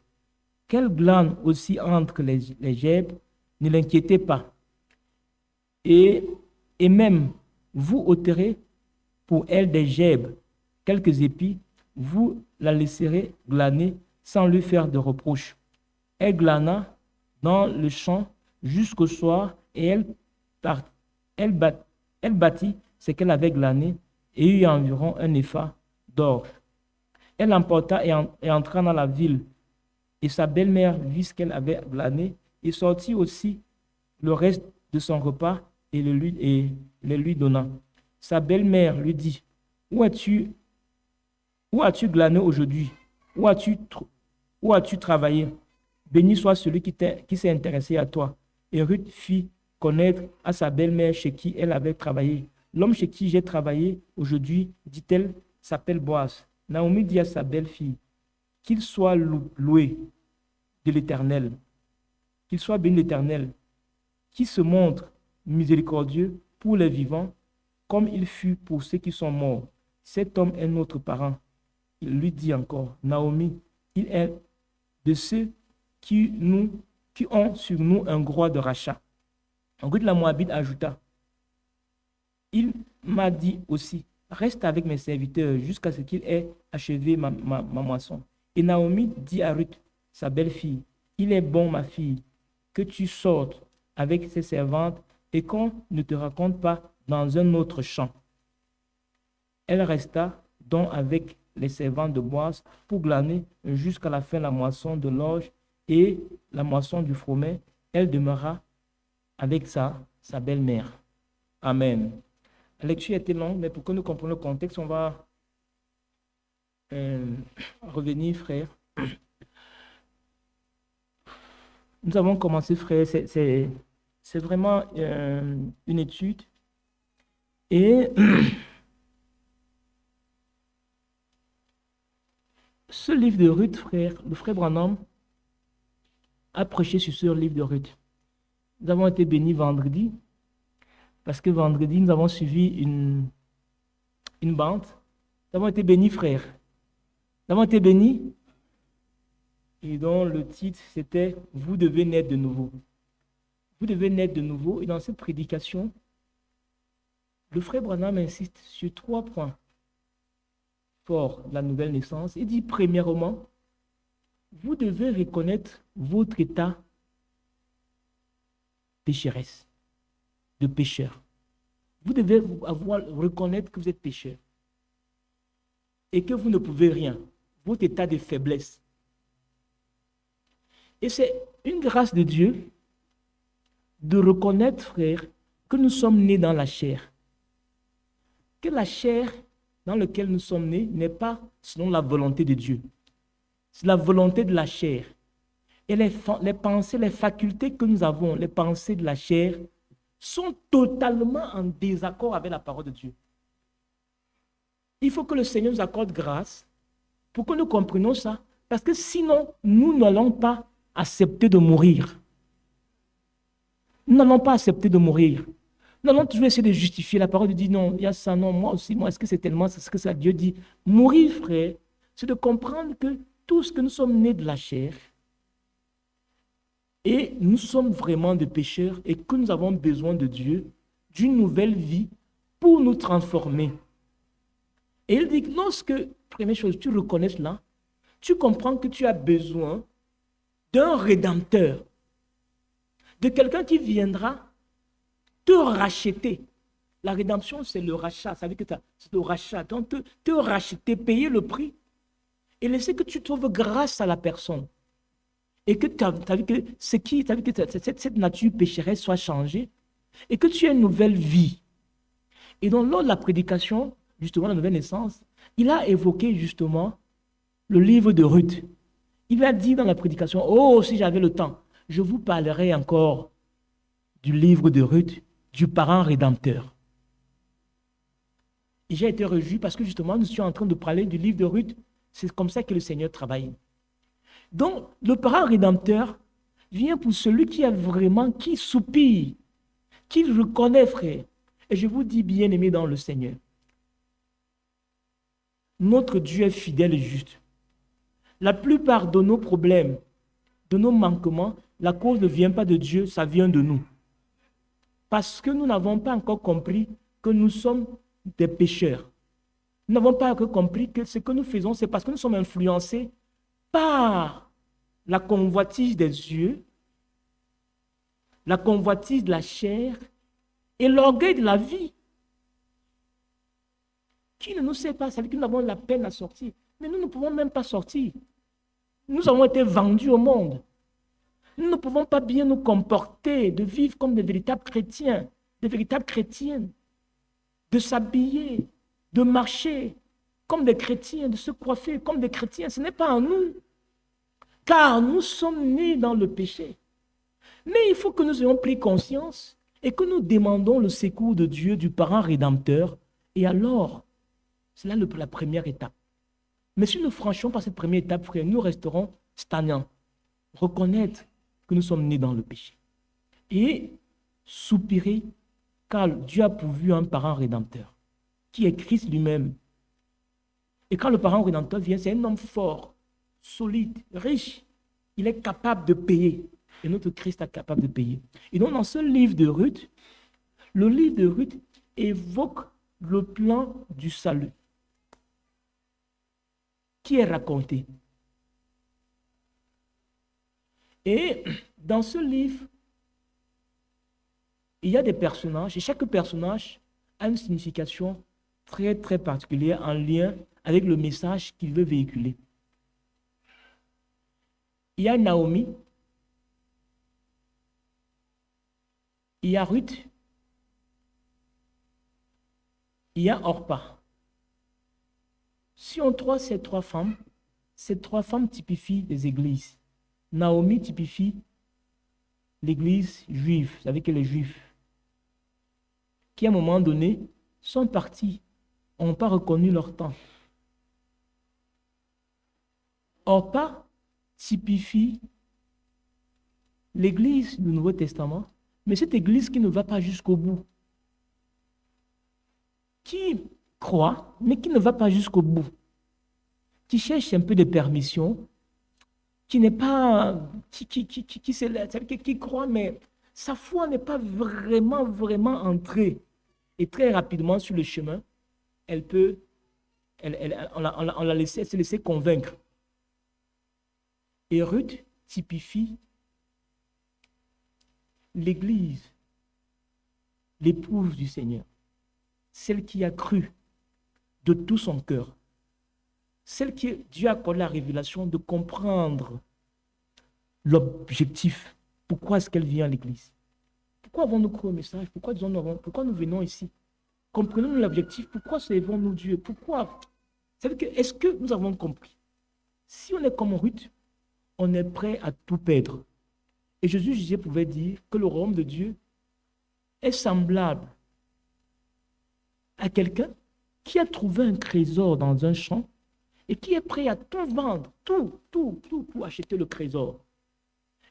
Qu'elle glane aussi entre les gerbes, ne l'inquiétez pas. Et même, vous ôterez pour elle des gerbes, quelques épis, vous la laisserez glaner sans lui faire de reproches. Elle glana dans le champ jusqu'au soir, et elle bâtit ce qu'elle avait glané, et eut environ un épha d'orge. Elle l'emporta et entra dans la ville, et sa belle-mère vit ce qu'elle avait glané, et sortit aussi le reste de son repas, et le lui donna. Sa belle-mère lui dit, où as-tu glané aujourd'hui? Où as-tu travaillé? Béni soit celui qui s'est intéressé à toi. Et Ruth fit connaître à sa belle-mère chez qui elle avait travaillé. L'homme chez qui j'ai travaillé aujourd'hui, dit-elle, s'appelle Boaz. Naomi dit à sa belle-fille, qu'il soit loué de l'Éternel, qu'il soit béni de l'Éternel, qui se montre miséricordieux pour les vivants, comme il fut pour ceux qui sont morts. Cet homme est notre parent. Il lui dit encore, Naomi, il est de ceux qui ont sur nous un droit de rachat. Ruth la Moabite ajouta, il m'a dit aussi, reste avec mes serviteurs jusqu'à ce qu'il ait achevé ma moisson. Et Naomi dit à Ruth, sa belle-fille, il est bon, ma fille, que tu sortes avec ses servantes et qu'on ne te raconte pas dans un autre champ. Elle resta donc avec les servantes de Boaz pour glaner jusqu'à la fin de la moisson de l'orge et la moisson du froment. Elle demeura avec sa belle-mère. Amen. La lecture était longue, mais pour que nous comprenions le contexte, on va revenir, frère. Nous avons commencé, frère, c'est vraiment une étude. Et ce livre de Ruth, frère, le frère Branham a prêché sur ce livre de Ruth. Nous avons été bénis vendredi, parce que vendredi, nous avons suivi une bande. Nous avons été bénis, frère. Nous avons été bénis. Et donc, le titre, c'était « Vous devez naître de nouveau ». Vous devez naître de nouveau. Et dans cette prédication, le frère Branham insiste sur 3 points forts de la nouvelle naissance. Il dit, premièrement, vous devez reconnaître votre état pécheresse, de pécheur. Vous devez reconnaître que vous êtes pécheur et que vous ne pouvez rien, votre état de faiblesse. Et c'est une grâce de Dieu de reconnaître, frère, que nous sommes nés dans la chair. Que la chair dans laquelle nous sommes nés n'est pas selon la volonté de Dieu. C'est la volonté de la chair. Et les pensées, les facultés que nous avons, les pensées de la chair, sont totalement en désaccord avec la parole de Dieu. Il faut que le Seigneur nous accorde grâce pour que nous comprenions ça. Parce que sinon, nous n'allons pas accepter de mourir. Nous n'allons pas accepter de mourir. Nous allons toujours essayer de justifier. La parole dit non, il y a ça, non, moi aussi, moi, est-ce que c'est tellement, c'est ce que ça Dieu dit. Mourir, frère, c'est de comprendre que tout ce que nous sommes nés de la chair, et nous sommes vraiment des pécheurs et que nous avons besoin de Dieu, d'une nouvelle vie pour nous transformer. Et il dit que lorsque, première chose, tu reconnais cela, tu comprends que tu as besoin d'un rédempteur, de quelqu'un qui viendra te racheter, La rédemption, c'est le rachat. Ça veut dire que c'est le rachat. Donc, te racheter, payer le prix et laisser que tu trouves grâce à la personne. Et que tu as vu que, cette nature pécheresse soit changée et que tu aies une nouvelle vie. Et donc, lors de la prédication, justement, la nouvelle naissance, il a évoqué justement le livre de Ruth. Il a dit dans la prédication, oh, si j'avais le temps, je vous parlerai encore du livre de Ruth, du parent rédempteur. Et j'ai été réjoui parce que justement, nous sommes en train de parler du livre de Ruth. C'est comme ça que le Seigneur travaille. Donc, le parent rédempteur vient pour celui qui a vraiment, qui soupire, qui reconnaît, frère. Et je vous dis, bien-aimé dans le Seigneur, notre Dieu est fidèle et juste. La plupart de nos problèmes, de nos manquements, la cause ne vient pas de Dieu, ça vient de nous. Parce que nous n'avons pas encore compris que nous sommes des pécheurs. Nous n'avons pas encore compris que ce que nous faisons, c'est parce que nous sommes influencés par la convoitise des yeux, la convoitise de la chair et l'orgueil de la vie. Qui ne nous sait pas, ça veut dire que nous avons la peine à sortir. Mais nous ne pouvons même pas sortir. Nous avons été vendus au monde. Nous ne pouvons pas bien nous comporter, de vivre comme des véritables chrétiens, des véritables chrétiennes, de s'habiller, de marcher comme des chrétiens, de se coiffer comme des chrétiens. Ce n'est pas en nous, car nous sommes nés dans le péché. Mais il faut que nous ayons pris conscience et que nous demandons le secours de Dieu, du parent rédempteur. Et alors, c'est là la première étape. Mais si nous franchissons par cette première étape, frère, nous resterons stagnants. Reconnaître que nous sommes nés dans le péché. Et soupirer, car Dieu a pourvu un parent rédempteur, qui est Christ lui-même. Et quand le parent rédempteur vient, c'est un homme fort, solide, riche. Il est capable de payer. Et notre Christ est capable de payer. Et donc, dans ce livre de Ruth, le livre de Ruth évoque le plan du salut qui est raconté. Et dans ce livre, il y a des personnages, et chaque personnage a une signification très, très particulière en lien avec le message qu'il veut véhiculer. Il y a Naomi, il y a Ruth, il y a Orpa. Si on trouve ces trois femmes typifient les églises. Naomi typifie l'église juive, vous savez que les juifs, qui à un moment donné sont partis, n'ont pas reconnu leur temps. Orpa typifie l'église du Nouveau Testament, mais cette église qui ne va pas jusqu'au bout, qui croit, mais qui ne va pas jusqu'au bout, qui cherche un peu de permission, qui n'est pas, qui croit, mais sa foi n'est pas vraiment entrée. Et très rapidement sur le chemin, on l'a laissé, elle s'est laissée convaincre. Et Ruth typifie l'Église, l'épouse du Seigneur, celle qui a cru de tout son cœur, celle qui Dieu a accordé la révélation de comprendre l'objectif. Pourquoi est-ce qu'elle vient à l'église? Pourquoi avons-nous cru au message? Pourquoi nous venons ici? Comprenons-nous l'objectif? Pourquoi servons-nous Dieu? Pourquoi? Est-ce que nous avons compris? Si on est comme Ruth, on est prêt à tout perdre. Et Jésus pouvait dire que le royaume de Dieu est semblable à quelqu'un qui a trouvé un trésor dans un champ et qui est prêt à tout vendre, tout pour acheter le trésor.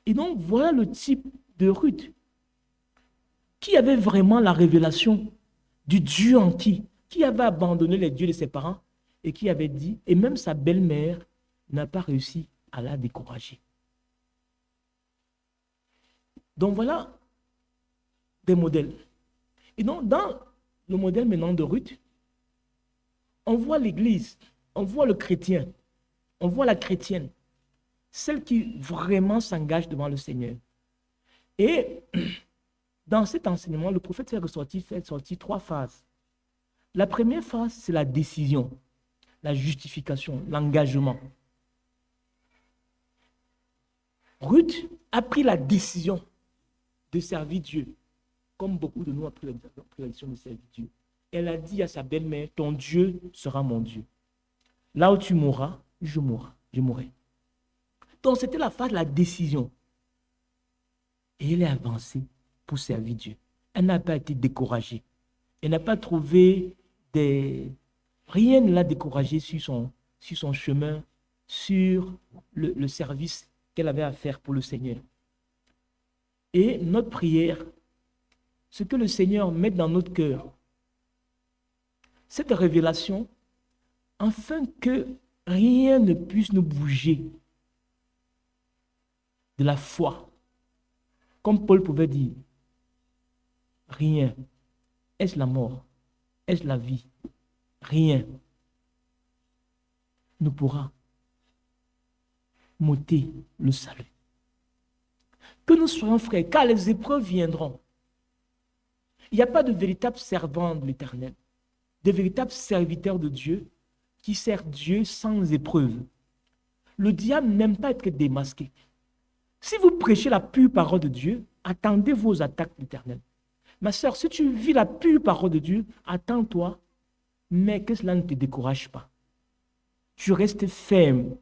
Et donc, voilà le type de Ruth qui avait vraiment la révélation du Dieu en qui avait abandonné les dieux de ses parents et qui avait dit, et même sa belle-mère n'a pas réussi à la décourager. Donc, voilà des modèles. Et donc, dans le modèle maintenant de Ruth, on voit l'église, on voit le chrétien, on voit la chrétienne, celle qui vraiment s'engage devant le Seigneur. Et Dans cet enseignement, le prophète fait sortir 3 phases. La première phase, c'est la décision, la justification, l'engagement. Ruth a pris la décision de servir Dieu, comme beaucoup de nous ont pris la décision de servir Dieu. Elle a dit à sa belle-mère, ton Dieu sera mon Dieu. Là où tu mourras, je mourrai. Donc c'était la phase de la décision. Et elle est avancée pour servir Dieu. Elle n'a pas été découragée. Elle n'a pas trouvé rien ne l'a découragée sur son chemin, sur le service qu'elle avait à faire pour le Seigneur. Et notre prière, ce que le Seigneur met dans notre cœur, cette révélation, afin que rien ne puisse nous bouger de la foi. Comme Paul pouvait dire, rien. Est-ce la mort? Est-ce la vie? Rien ne pourra m'ôter le salut. Que nous soyons frères, car les épreuves viendront. Il n'y a pas de véritable servant de l'Éternel, de véritable serviteur de Dieu qui sert Dieu sans épreuve. Le diable n'aime pas être démasqué. Si vous prêchez la pure parole de Dieu, attendez vos attaques de l'Éternel. Ma sœur, si tu vis la pure parole de Dieu, attends-toi, mais que cela ne te décourage pas. Tu restes ferme.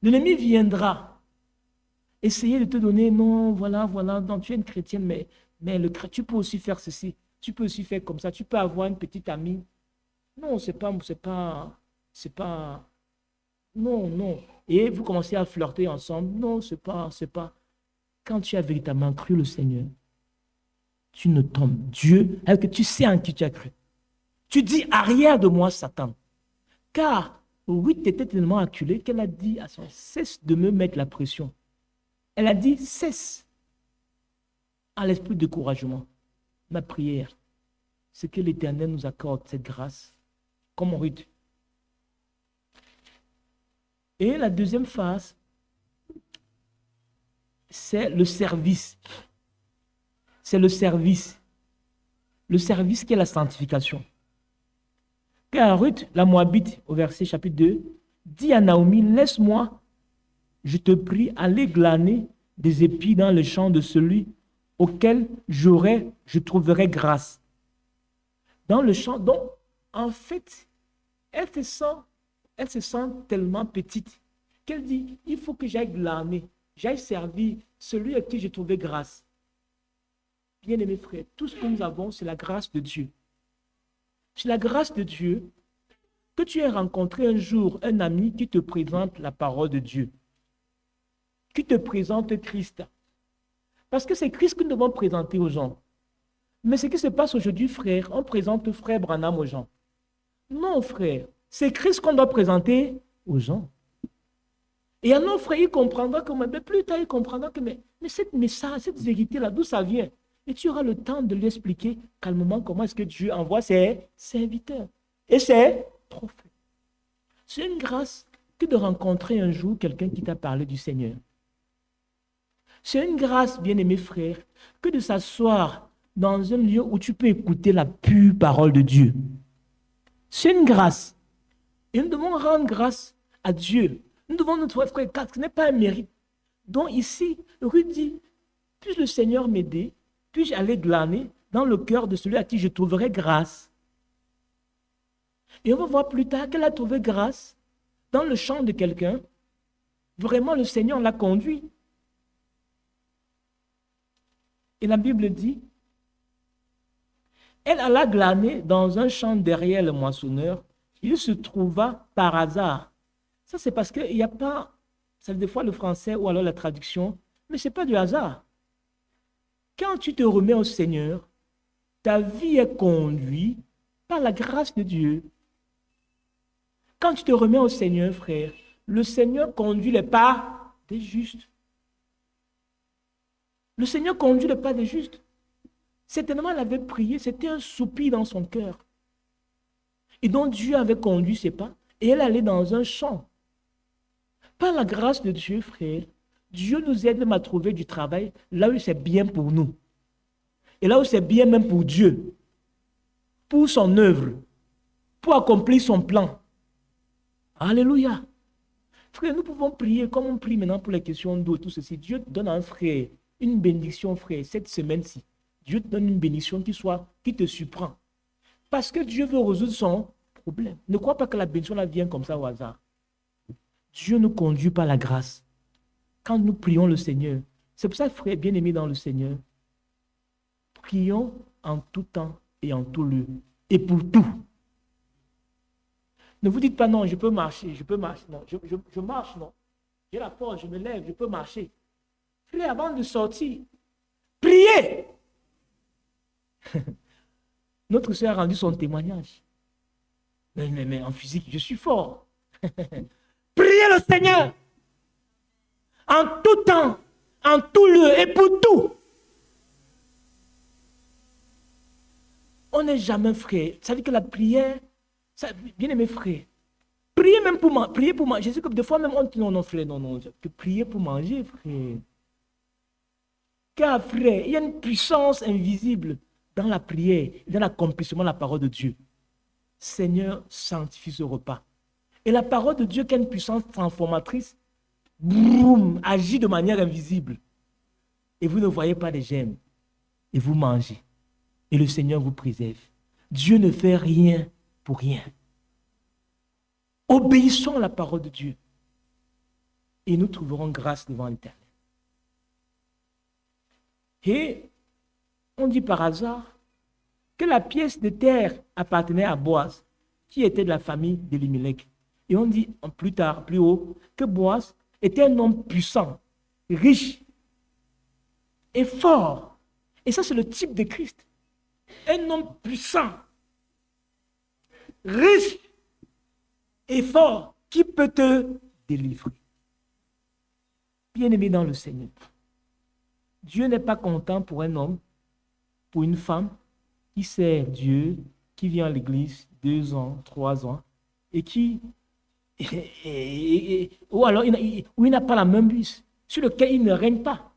L'ennemi viendra essayer de te donner, non, voilà, donc tu es une chrétienne, mais tu peux aussi faire ceci, tu peux aussi faire comme ça, tu peux avoir une petite amie. Non, non. Et vous commencez à flirter ensemble. Non, c'est pas. Quand tu as véritablement cru le Seigneur, tu ne tombes. Dieu, alors que tu sais en qui tu as cru. Tu dis, arrière de moi, Satan. Car Ruth était tellement acculée qu'elle a dit à son cesse de me mettre la pression. Elle a dit, cesse. À l'esprit de découragement. Ma prière, c'est que l'Éternel nous accorde cette grâce, comme Ruth. Et la deuxième phase, c'est le service. C'est le service. Le service qui est la sanctification. Car Ruth, la Moabite, au verset chapitre 2, dit à Naomi, laisse-moi, je te prie, aller glaner des épis dans le champ de celui auquel je trouverai grâce. Dans le champ, donc, en fait, elle se sent tellement petite qu'elle dit, il faut que j'aille glaner, j'aille servir celui à qui j'ai trouvé grâce. Bien-aimés frères, tout ce que nous avons, c'est la grâce de Dieu. C'est la grâce de Dieu que tu aies rencontré un jour un ami qui te présente la parole de Dieu, qui te présente Christ. Parce que c'est Christ que nous devons présenter aux gens. Mais ce qui se passe aujourd'hui, frère, on présente frère Branham aux gens. Non, frère, c'est Christ qu'on doit présenter aux gens. Et alors, frère, il comprendra comment, mais plus tard, il comprendra que mais cette message, cette vérité-là, d'où ça vient? Et tu auras le temps de lui expliquer calmement comment est-ce que Dieu envoie ses serviteurs et ses prophètes. C'est une grâce que de rencontrer un jour quelqu'un qui t'a parlé du Seigneur. C'est une grâce, bien-aimés frères, que de s'asseoir dans un lieu où tu peux écouter la pure parole de Dieu. C'est une grâce. Et nous devons rendre grâce à Dieu. Nous devons nous trouver, frère, car ce n'est pas un mérite. Donc ici, Ruth dit, puis-je le Seigneur m'aider, puis-je aller glaner dans le cœur de celui à qui je trouverai grâce. Et on va voir plus tard qu'elle a trouvé grâce dans le champ de quelqu'un. Vraiment, le Seigneur l'a conduit. Et la Bible dit, elle alla glaner dans un champ derrière le moissonneur. Il se trouva par hasard. Ça, c'est parce qu'il n'y a pas, ça des fois le français ou alors la traduction, mais ce n'est pas du hasard. Quand tu te remets au Seigneur, ta vie est conduite par la grâce de Dieu. Quand tu te remets au Seigneur, frère, le Seigneur conduit les pas des justes. Le Seigneur conduit les pas des justes. Certainement, elle avait prié, c'était un soupir dans son cœur. Et donc, Dieu avait conduit ses pas et elle allait dans un champ. Par la grâce de Dieu, frère, Dieu nous aide même à trouver du travail là où c'est bien pour nous. Et là où c'est bien même pour Dieu, pour son œuvre, pour accomplir son plan. Alléluia. Frère, nous pouvons prier comme on prie maintenant pour les questions d'eau, tout ceci. Dieu donne à un frère une bénédiction, frère, cette semaine-ci. Dieu te donne une bénédiction qui te surprend. Parce que Dieu veut résoudre son problème. Ne crois pas que la bénédiction là vient comme ça au hasard. Dieu nous conduit par la grâce. Quand nous prions le Seigneur, c'est pour ça, frère bien-aimé dans le Seigneur, prions en tout temps et en tout lieu et pour tout. Ne vous dites pas non, je peux marcher. Non, je marche, non. J'ai la force, je me lève, je peux marcher. Frère, avant de sortir, priez. Notre sœur a rendu son témoignage. Mais en physique, je suis fort. Priez le Seigneur. En tout temps, en tout lieu et pour tout. On n'est jamais frère. Ça veut dire que la prière, bien aimé frère, priez même pour manger. Priez pour manger. Jésus, que des fois même on dit non, frère, non, que prier pour manger, frère. Car, frère, il y a une puissance invisible dans la prière, dans l'accomplissement de la parole de Dieu. Seigneur, sanctifie ce repas. Et la parole de Dieu qui a une puissance transformatrice, boum, agit de manière invisible. Et vous ne voyez pas les gemmes. Et vous mangez. Et le Seigneur vous préserve. Dieu ne fait rien pour rien. Obéissons à la parole de Dieu. Et nous trouverons grâce devant l'Éternel. Et on dit par hasard que la pièce de terre appartenait à Boaz, qui était de la famille d'Elimelech. Et on dit plus tard, plus haut, que Boaz était un homme puissant, riche et fort. Et ça, c'est le type de Christ. Un homme puissant, riche et fort, qui peut te délivrer. Bien-aimé dans le Seigneur, Dieu n'est pas content pour un homme, pour une femme qui sert Dieu, qui vient à l'église 2 ans, 3 ans, et qui, ou alors il n'a pas la même buse, sur lequel il ne règne pas.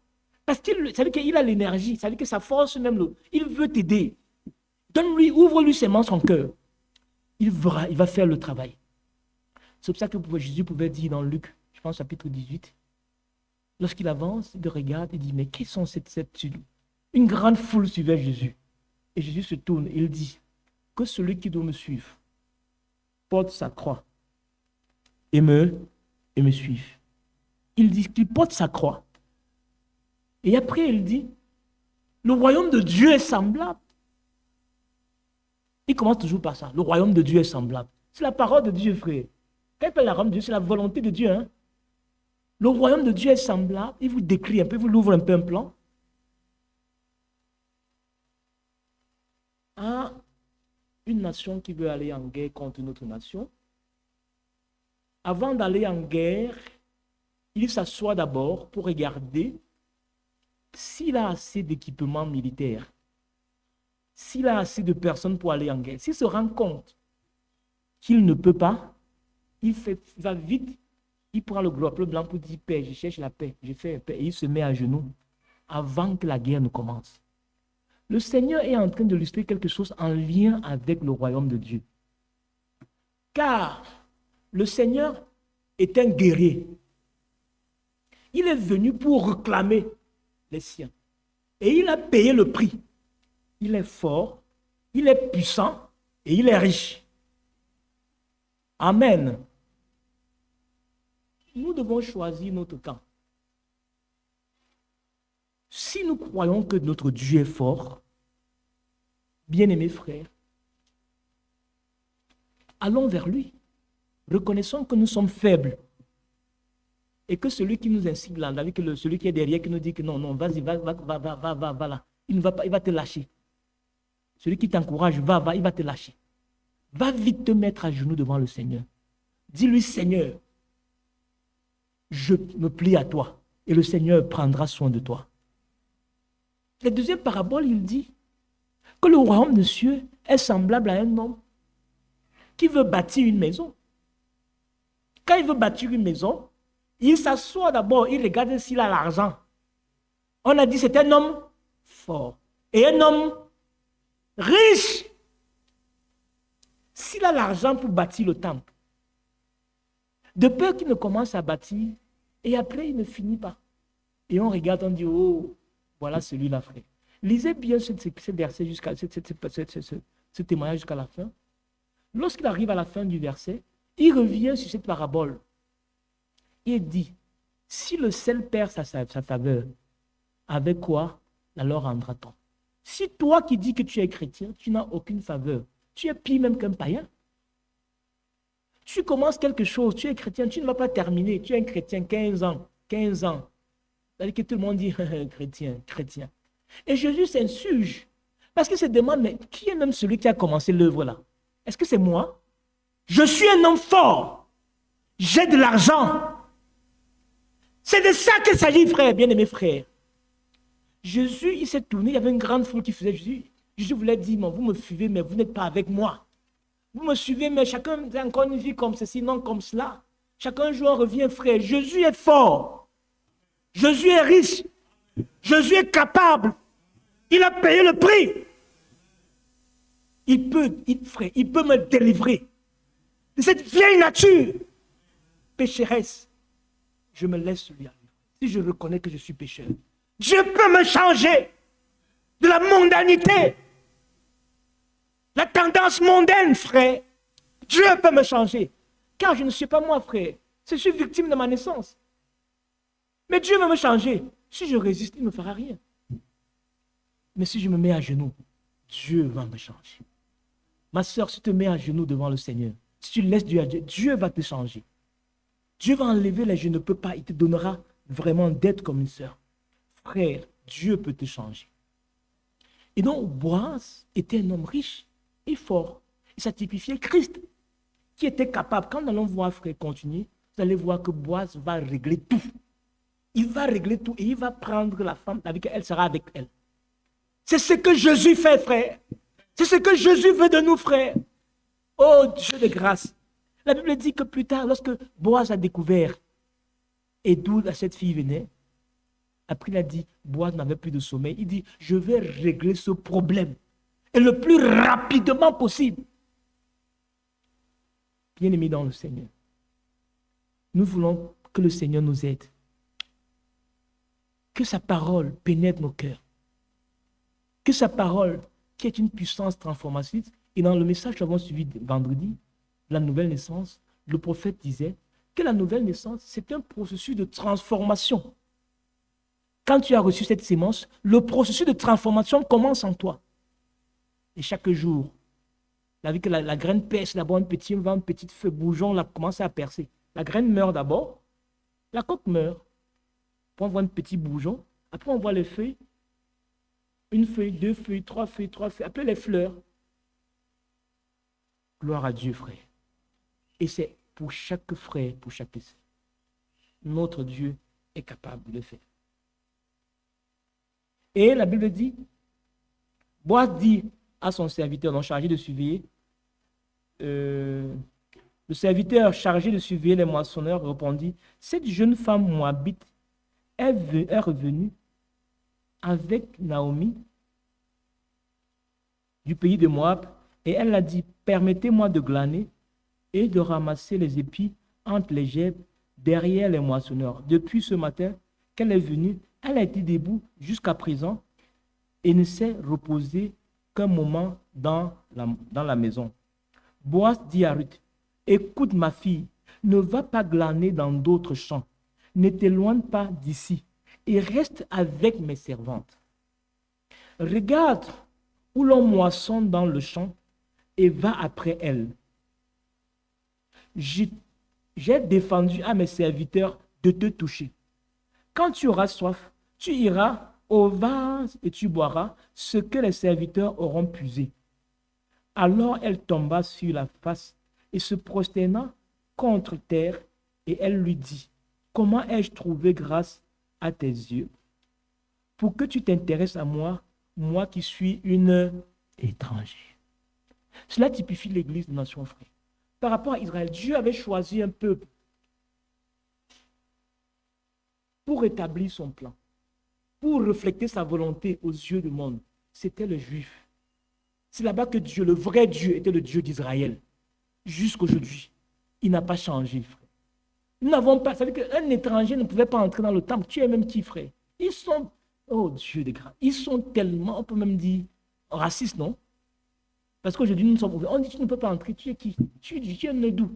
Parce qu'il, ça veut dire qu'il a l'énergie, ça veut dire que sa force même, il veut t'aider. Donne-lui, ouvre-lui seulement son cœur. Il va faire le travail. C'est pour ça que Jésus pouvait dire dans Luc, je pense chapitre 18, lorsqu'il avance, il regarde et dit, mais qui sont cette une grande foule suivait Jésus. Et Jésus se tourne et il dit, que celui qui doit me suivre porte sa croix et me suive. Il dit qu'il porte sa croix. Et après, il dit, le royaume de Dieu est semblable. Il commence toujours par ça. Le royaume de Dieu est semblable. C'est la parole de Dieu, frère. Quand il parle de la royaume de Dieu, c'est la volonté de Dieu. Hein? Le royaume de Dieu est semblable. Il vous décrit un peu, il vous ouvre un peu un plan. À une nation qui veut aller en guerre contre une autre nation. Avant d'aller en guerre, il s'assoit d'abord pour regarder s'il a assez d'équipement militaire, s'il a assez de personnes pour aller en guerre. S'il se rend compte qu'il ne peut pas, il va vite, il prend le gros blanc pour dire, Père, je cherche la paix, je fais la paix, et il se met à genoux avant que la guerre ne commence. Le Seigneur est en train de illustrer quelque chose en lien avec le royaume de Dieu. Car le Seigneur est un guerrier. Il est venu pour réclamer les siens. Et il a payé le prix. Il est fort, il est puissant et il est riche. Amen. Nous devons choisir notre camp. Si nous croyons que notre Dieu est fort, bien-aimés frères, allons vers lui. Reconnaissons que nous sommes faibles. Et que celui qui nous incite là, celui qui est derrière, qui nous dit que non, vas-y, va là. Il va te lâcher. Celui qui t'encourage, il va te lâcher. Va vite te mettre à genoux devant le Seigneur. Dis-lui, Seigneur, je me plie à toi. Et le Seigneur prendra soin de toi. La deuxième parabole, il dit que le royaume de Dieu est semblable à un homme qui veut bâtir une maison. Quand il veut bâtir une maison, il s'assoit d'abord, il regarde s'il a l'argent. On a dit c'est un homme fort. Et un homme riche, s'il a l'argent pour bâtir le temple, de peur qu'il ne commence à bâtir, et après il ne finit pas. Et on regarde, on dit, oh, voilà celui-là, frère. Lisez bien ce verset jusqu'à ce témoignage jusqu'à la fin. Lorsqu'il arrive à la fin du verset, il revient sur cette parabole. Il dit, si le sel perd sa faveur, avec quoi alors rendra-t-on? Si toi qui dis que tu es chrétien, tu n'as aucune faveur, tu es pire même qu'un païen. Tu commences quelque chose, tu es chrétien, tu ne vas pas terminer. Tu es un chrétien, 15 ans. C'est-à-dire que tout le monde dit chrétien, chrétien. Et Jésus s'insurge. Parce qu'il se demande, mais qui est même celui qui a commencé l'œuvre là? Est-ce que c'est moi? Je suis un homme fort. J'ai de l'argent. C'est de ça qu'il s'agit, frère, bien-aimé frère. Jésus, il s'est tourné, il y avait une grande foule qui faisait Jésus. Jésus voulait dire, vous me suivez, mais vous n'êtes pas avec moi. Vous me suivez, mais chacun a encore une vie comme ceci, non comme cela. Chacun joue, revient, frère. Jésus est fort. Jésus est riche. Jésus est capable. Il a payé le prix. Il peut me délivrer de cette vieille nature pécheresse. Je me laisse lui arriver. Si je reconnais que je suis pécheur, Dieu peut me changer de la mondanité. La tendance mondaine, frère. Dieu peut me changer. Car je ne suis pas moi, frère. Je suis victime de ma naissance. Mais Dieu veut me changer. Si je résiste, il ne me fera rien. Mais si je me mets à genoux, Dieu va me changer. Ma soeur, si tu te mets à genoux devant le Seigneur, si tu laisses Dieu à Dieu, Dieu va te changer. Dieu va enlever les je ne peux pas. Il te donnera vraiment d'être comme une soeur. Frère, Dieu peut te changer. Et donc, Boaz était un homme riche et fort. Et ça typifiait Christ, qui était capable. Quand nous allons voir, frère, continuer, vous allez voir que Boaz va régler tout. Il va régler tout et il va prendre la femme avec elle, elle sera avec elle. C'est ce que Jésus fait, frère. C'est ce que Jésus veut de nous, frère. Oh, Dieu de grâce. La Bible dit que plus tard, lorsque Boaz a découvert et d'où cette fille venait, après il a dit, Boaz n'avait plus de sommeil, il dit, je vais régler ce problème. Et le plus rapidement possible. Bien-aimés dans le Seigneur, nous voulons que le Seigneur nous aide. Que sa parole pénètre nos cœurs. Que sa parole, qui est une puissance transformatrice, et dans le message que nous avons suivi vendredi, la nouvelle naissance, le prophète disait que la nouvelle naissance, c'est un processus de transformation. Quand tu as reçu cette sémence, le processus de transformation commence en toi. Et chaque jour, la graine perce d'abord un petit feu bourgeon, là, commence à percer. La graine meurt d'abord, la coque meurt. Après, on voit un petit bourgeon. Après, on voit les feuilles. Une feuille, deux feuilles, trois feuilles. Après, les fleurs. Gloire à Dieu, frère. Et c'est pour chaque frère, pour chaque sœur. Notre Dieu est capable de le faire. Et la Bible dit, Boaz dit à son serviteur non chargé de surveiller, le serviteur chargé de surveiller les moissonneurs répondit, cette jeune femme moabite est revenue avec Naomi du pays de Moab et elle a dit, permettez-moi de glaner et de ramasser les épis entre les gerbes derrière les moissonneurs. Depuis ce matin qu'elle est venue, elle a été debout jusqu'à présent et ne s'est reposée qu'un moment dans la maison. Boaz dit à Ruth, écoute ma fille, ne va pas glaner dans d'autres champs, ne t'éloigne pas d'ici et reste avec mes servantes. Regarde où l'on moissonne dans le champ et va après elle. J'ai défendu à mes serviteurs de te toucher. Quand tu auras soif, tu iras au vase et tu boiras ce que les serviteurs auront puisé. Alors elle tomba sur la face et se prosterna contre terre et elle lui dit, comment ai-je trouvé grâce à tes yeux pour que tu t'intéresses à moi, moi qui suis une étrangère. Cela typifie l'église de nation, frère. Par rapport à Israël, Dieu avait choisi un peuple pour établir son plan, pour refléter sa volonté aux yeux du monde. c'était le juif. C'est là-bas que Dieu, le vrai Dieu, était le Dieu d'Israël. Jusqu'aujourd'hui, il n'a pas changé, frère. Nous n'avons pas, ça veut dire qu'un étranger ne pouvait pas entrer dans le temple. Tu es même qui, frère? Ils sont, oh Dieu de grâce, ils sont tellement, on peut même dire, racistes, non? Parce qu'aujourd'hui, nous sommes ouverts. On dit, tu ne peux pas entrer, tu es qui? Tu es né d'où?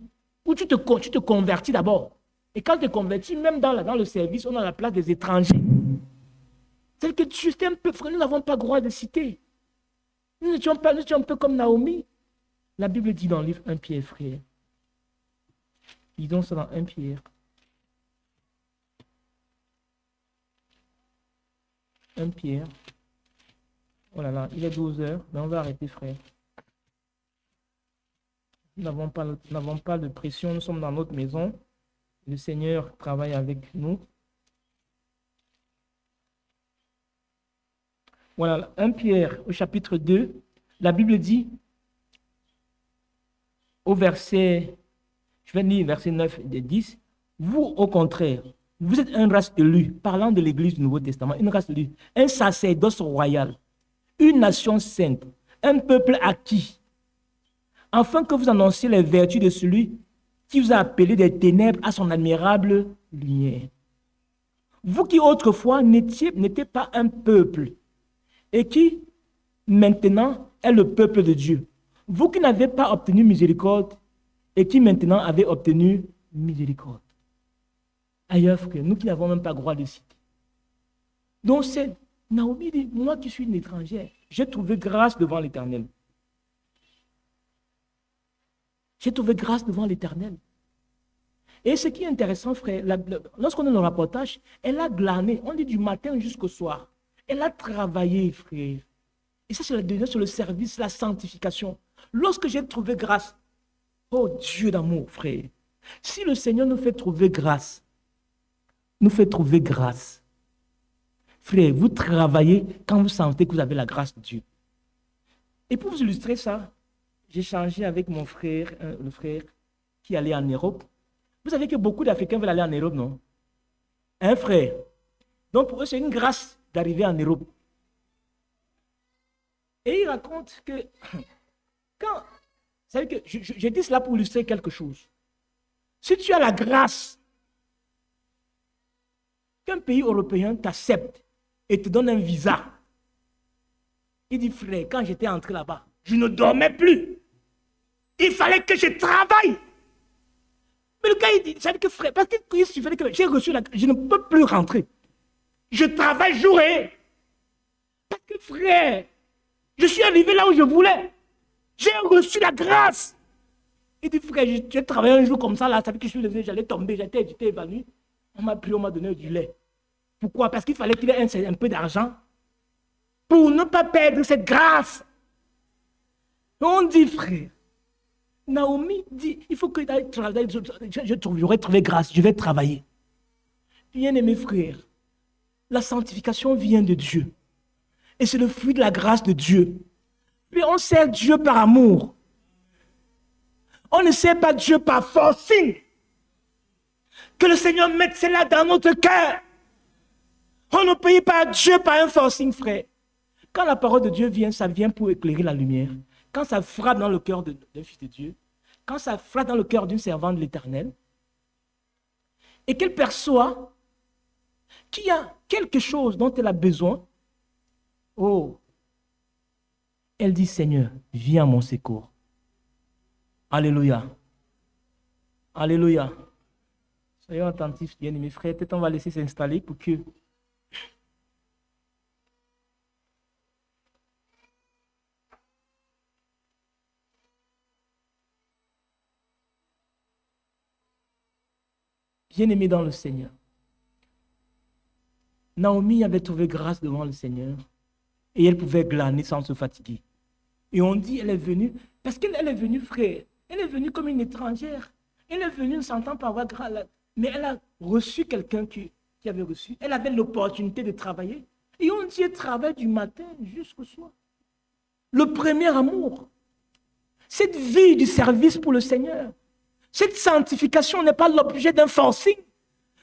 Ou tu te convertis d'abord. Et quand tu te convertis, même dans le service, on a la place des étrangers. C'est que tu es un peu, frère, nous n'avons pas le droit de citer. Nous étions un peu comme Naomi. La Bible dit dans le livre 1 Pierre, frère. Lisons ça dans 1 Pierre. 1 Pierre. Oh là là, il est 12 heures, mais on va arrêter, frère. Nous n'avons pas de pression, nous sommes dans notre maison. Le Seigneur travaille avec nous. Voilà, 1 Pierre au chapitre 2, la Bible dit, au verset, je vais lire verset 9 et 10, vous au contraire, vous êtes une race élue, parlant de l'Église du Nouveau Testament, une race élue, un sacerdoce royal, une nation sainte, un peuple acquis, afin que vous annonciez les vertus de celui qui vous a appelé des ténèbres à son admirable lumière. Vous qui autrefois n'étiez pas un peuple, et qui maintenant est le peuple de Dieu. Vous qui n'avez pas obtenu miséricorde, et qui maintenant avez obtenu miséricorde. Ailleurs, frère, nous qui n'avons même pas le droit de citer. Donc c'est Naomi dit, moi qui suis une étrangère, j'ai trouvé grâce devant l'Éternel. J'ai trouvé grâce devant l'Éternel. Et ce qui est intéressant, frère, lorsqu'on est dans le rapportage, elle a glané, on dit du matin jusqu'au soir. Elle a travaillé, frère. Et ça, c'est le service, la sanctification. Lorsque j'ai trouvé grâce, oh Dieu d'amour, frère, si le Seigneur nous fait trouver grâce, frère, vous travaillez quand vous sentez que vous avez la grâce de Dieu. Et pour vous illustrer ça, j'ai changé avec mon frère, le frère qui allait en Europe. Vous savez que beaucoup d'Africains veulent aller en Europe, non? Un frère. Donc pour eux, c'est une grâce d'arriver en Europe. Et il raconte que quand, vous savez que je dis cela pour illustrer quelque chose. Si tu as la grâce qu'un pays européen t'accepte et te donne un visa, il dit, frère, quand j'étais entré là-bas, je ne dormais plus. Il fallait que je travaille. Mais le gars, il dit, ça veut dire que frère, parce qu'il suffisait que j'ai reçu la grâce, je ne peux plus rentrer. Je travaille jour et nuit. Parce que frère, je suis arrivé là où je voulais. J'ai reçu la grâce. Il dit, frère, j'ai travaillé un jour comme ça, là, ça veut dire que je suis levé, j'allais tomber, j'étais évanoui. On m'a pris, on m'a donné du lait. Pourquoi? Parce qu'il fallait qu'il ait un peu d'argent pour ne pas perdre cette grâce. On dit, frère, Naomi dit, il faut que j'aurais trouvé grâce, je vais travailler. Bien-aimés frères, la sanctification vient de Dieu. Et c'est le fruit de la grâce de Dieu. Puis on sert Dieu par amour. On ne sert pas Dieu par forcing. Que le Seigneur mette cela dans notre cœur. On ne paye pas Dieu par un forcing, frère. Quand la parole de Dieu vient, ça vient pour éclairer la lumière. Quand ça frappe dans le cœur d'un fils de Dieu, quand ça frappe dans le cœur d'une servante de l'Éternel, et qu'elle perçoit qu'il y a quelque chose dont elle a besoin, oh, elle dit, Seigneur, viens à mon secours. Alléluia. Alléluia. Soyons attentifs, bien-aimés frères. Peut-être on va laisser s'installer pour que... Bien-aimés dans le Seigneur. Naomi avait trouvé grâce devant le Seigneur et elle pouvait glaner sans se fatiguer. Et on dit, elle est venue, parce qu'elle est venue, frère, elle est venue comme une étrangère. Elle est venue ne sentant pas avoir grâce, mais elle a reçu quelqu'un qui avait reçu. Elle avait l'opportunité de travailler. Et on dit, elle travaille du matin jusqu'au soir. Le premier amour, cette vie du service pour le Seigneur, cette sanctification n'est pas l'objet d'un forcing,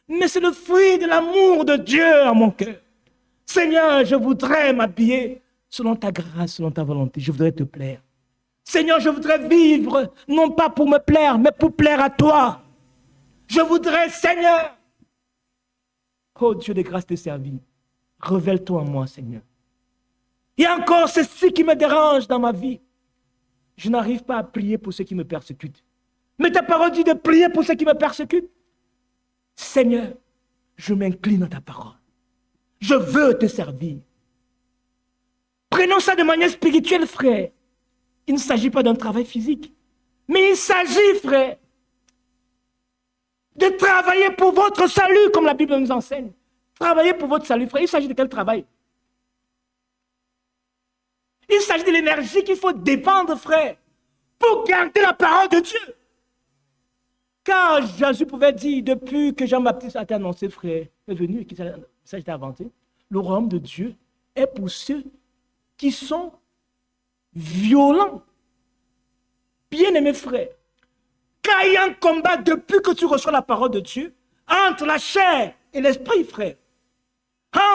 mais c'est le fruit de l'amour de Dieu à mon cœur. Seigneur, je voudrais m'habiller selon ta grâce, selon ta volonté, je voudrais te plaire. Seigneur, je voudrais vivre, non pas pour me plaire, mais pour plaire à toi. Je voudrais, Seigneur, oh Dieu de grâce, te servir. Révèle-toi en moi, Seigneur. Il y a encore ceci qui me dérange dans ma vie. Je n'arrive pas à prier pour ceux qui me persécutent. Mais ta parole dit de prier pour ceux qui me persécutent. Seigneur, je m'incline à ta parole. Je veux te servir. Prenons ça de manière spirituelle, frère. Il ne s'agit pas d'un travail physique. Mais il s'agit, frère, de travailler pour votre salut, comme la Bible nous enseigne. Travailler pour votre salut, frère. Il s'agit de quel travail? Il s'agit de l'énergie qu'il faut dépendre, frère, pour garder la parole de Dieu. Car Jésus pouvait dire, depuis que Jean-Baptiste a été annoncé, frère, est venu et que ça a été inventé, le royaume de Dieu est pour ceux qui sont violents. Bien-aimés frères, car il y a un combat depuis que tu reçois la parole de Dieu entre la chair et l'esprit, frère.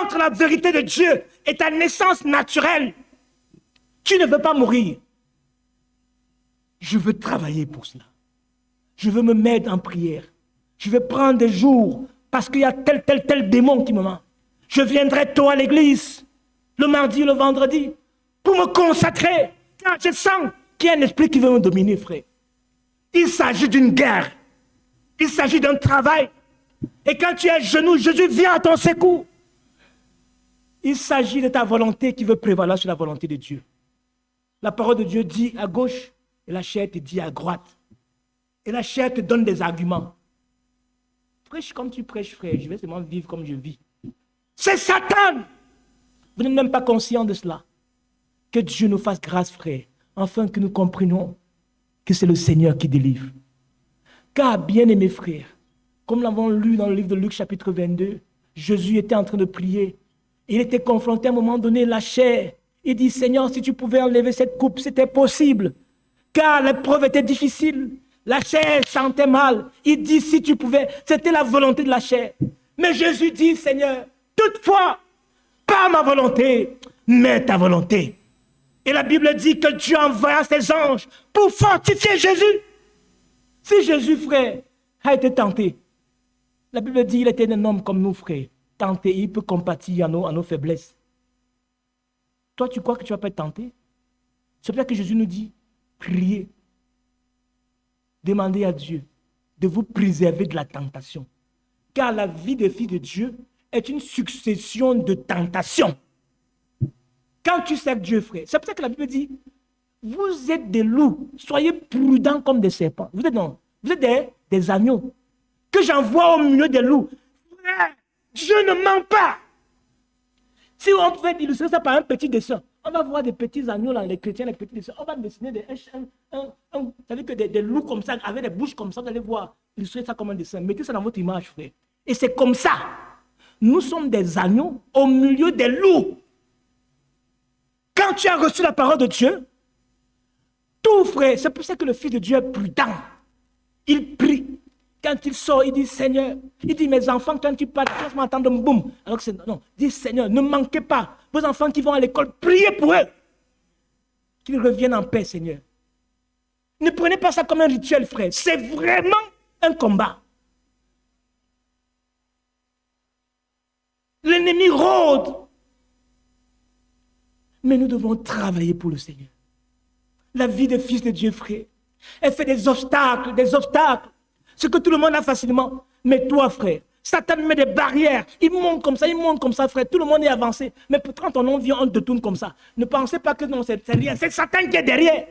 Entre la vérité de Dieu et ta naissance naturelle. Tu ne veux pas mourir. Je veux travailler pour cela. Je veux me mettre en prière. Je vais prendre des jours parce qu'il y a tel démon qui me ment. Je viendrai tôt à l'église, le mardi, le vendredi, pour me consacrer. Car je sens qu'il y a un esprit qui veut me dominer, frère. Il s'agit d'une guerre. Il s'agit d'un travail. Et quand tu es à genoux, Jésus vient à ton secours. Il s'agit de ta volonté qui veut prévaloir sur la volonté de Dieu. La parole de Dieu dit à gauche et la chair te dit à droite. Et la chair te donne des arguments. Prêche comme tu prêches, frère. Je vais seulement vivre comme je vis. C'est Satan. Vous n'êtes même pas conscient de cela. Que Dieu nous fasse grâce, frère, afin que nous comprenions que c'est le Seigneur qui délivre. Car, bien-aimés frères, comme nous l'avons lu dans le livre de Luc chapitre 22, Jésus était en train de prier. Il était confronté à un moment donné à la chair. Il dit, Seigneur, si tu pouvais enlever cette coupe, c'était possible. Car l'épreuve était difficile. La chair sentait mal. Il dit, si tu pouvais, c'était la volonté de la chair. Mais Jésus dit, Seigneur, toutefois, pas ma volonté, mais ta volonté. Et la Bible dit que Dieu envoya ses anges pour fortifier Jésus. Si Jésus, frère, a été tenté, la Bible dit qu'il était un homme comme nous, frère. Tenté, il peut compatir à nos faiblesses. Toi, tu crois que tu ne vas pas être tenté? C'est pour ça que Jésus nous dit, priez. Demandez à Dieu de vous préserver de la tentation. Car la vie des filles de Dieu est une succession de tentations. Quand tu sers Dieu, frère, c'est pour ça que la Bible dit, vous êtes des loups, soyez prudents comme des serpents. Vous êtes des agneaux que j'envoie au milieu des loups. Frère, Dieu ne ment pas. Si on pouvait illustrer ça par un petit dessin, on va voir des petits agneaux là, les chrétiens, les petits dessins. On va dessiner des loups comme ça, avec des bouches comme ça, vous allez voir, illustrer ça comme un dessin. Mettez ça dans votre image, frère. Et c'est comme ça. Nous sommes des agneaux au milieu des loups. Quand tu as reçu la parole de Dieu, tout, frère, c'est pour ça que le Fils de Dieu est prudent. Il prie. Quand il sort, il dit, Seigneur, il dit, mes enfants, quand tu parles, je m'entends de boum. Alors que c'est, non, il dit, Seigneur, ne manquez pas. Vos enfants qui vont à l'école, priez pour eux. Qu'ils reviennent en paix, Seigneur. Ne prenez pas ça comme un rituel, frère. C'est vraiment un combat. L'ennemi rôde. Mais nous devons travailler pour le Seigneur. La vie des fils de Dieu, frère, elle fait des obstacles. Ce que tout le monde a facilement. Mais toi, frère, Satan met des barrières. Il monte comme ça, frère. Tout le monde est avancé. Mais quand ton nom vient, on te tourne comme ça. Ne pensez pas que non, c'est rien. C'est Satan qui est derrière.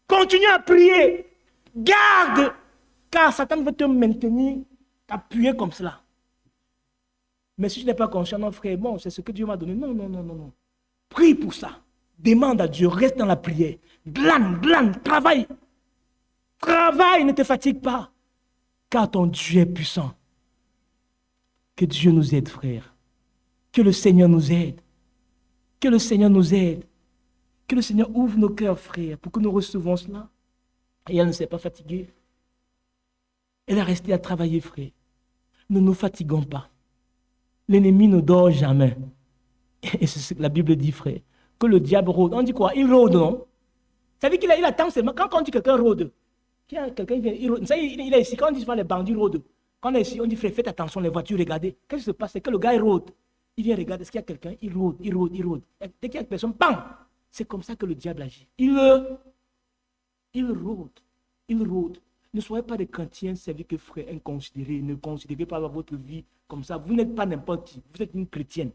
Continue à prier. Garde. Car Satan veut te maintenir appuyé comme cela. Mais si tu n'es pas conscient, non, frère, bon, c'est ce que Dieu m'a donné. Non. Prie pour ça. Demande à Dieu. Reste dans la prière. Glane, travaille. Travaille, ne te fatigue pas. Car ton Dieu est puissant. Que Dieu nous aide, frère. Que le Seigneur nous aide. Que le Seigneur nous aide. Que le Seigneur ouvre nos cœurs, frère, pour que nous recevons cela. Et elle ne s'est pas fatiguée. Elle est restée à travailler, frère. Ne nous fatiguons pas. L'ennemi ne dort jamais. Et c'est ce que la Bible dit, frère. que le diable rôde. On dit quoi? Il rôde, non? Ça veut dire qu'il attend seulement. Quand on dit quelqu'un rôde, quelqu'un vient, il rôde. Ça, il est ici. Quand on dit les bandits rôdent, quand on est ici, on dit frère, faites attention, les voitures, regardez. Qu'est-ce qui se passe? C'est que le gars, il rôde. Il vient regarder, est-ce qu'il y a quelqu'un? Il rôde, il rôde, il rôde. Et dès qu'il y a une personne, bam! C'est comme ça que le diable agit. Il rôde, il rôde. Ne soyez pas des chrétiens, servis que frères inconsidérés. Ne considérez pas votre vie comme ça. Vous n'êtes pas n'importe qui. Vous êtes une chrétienne.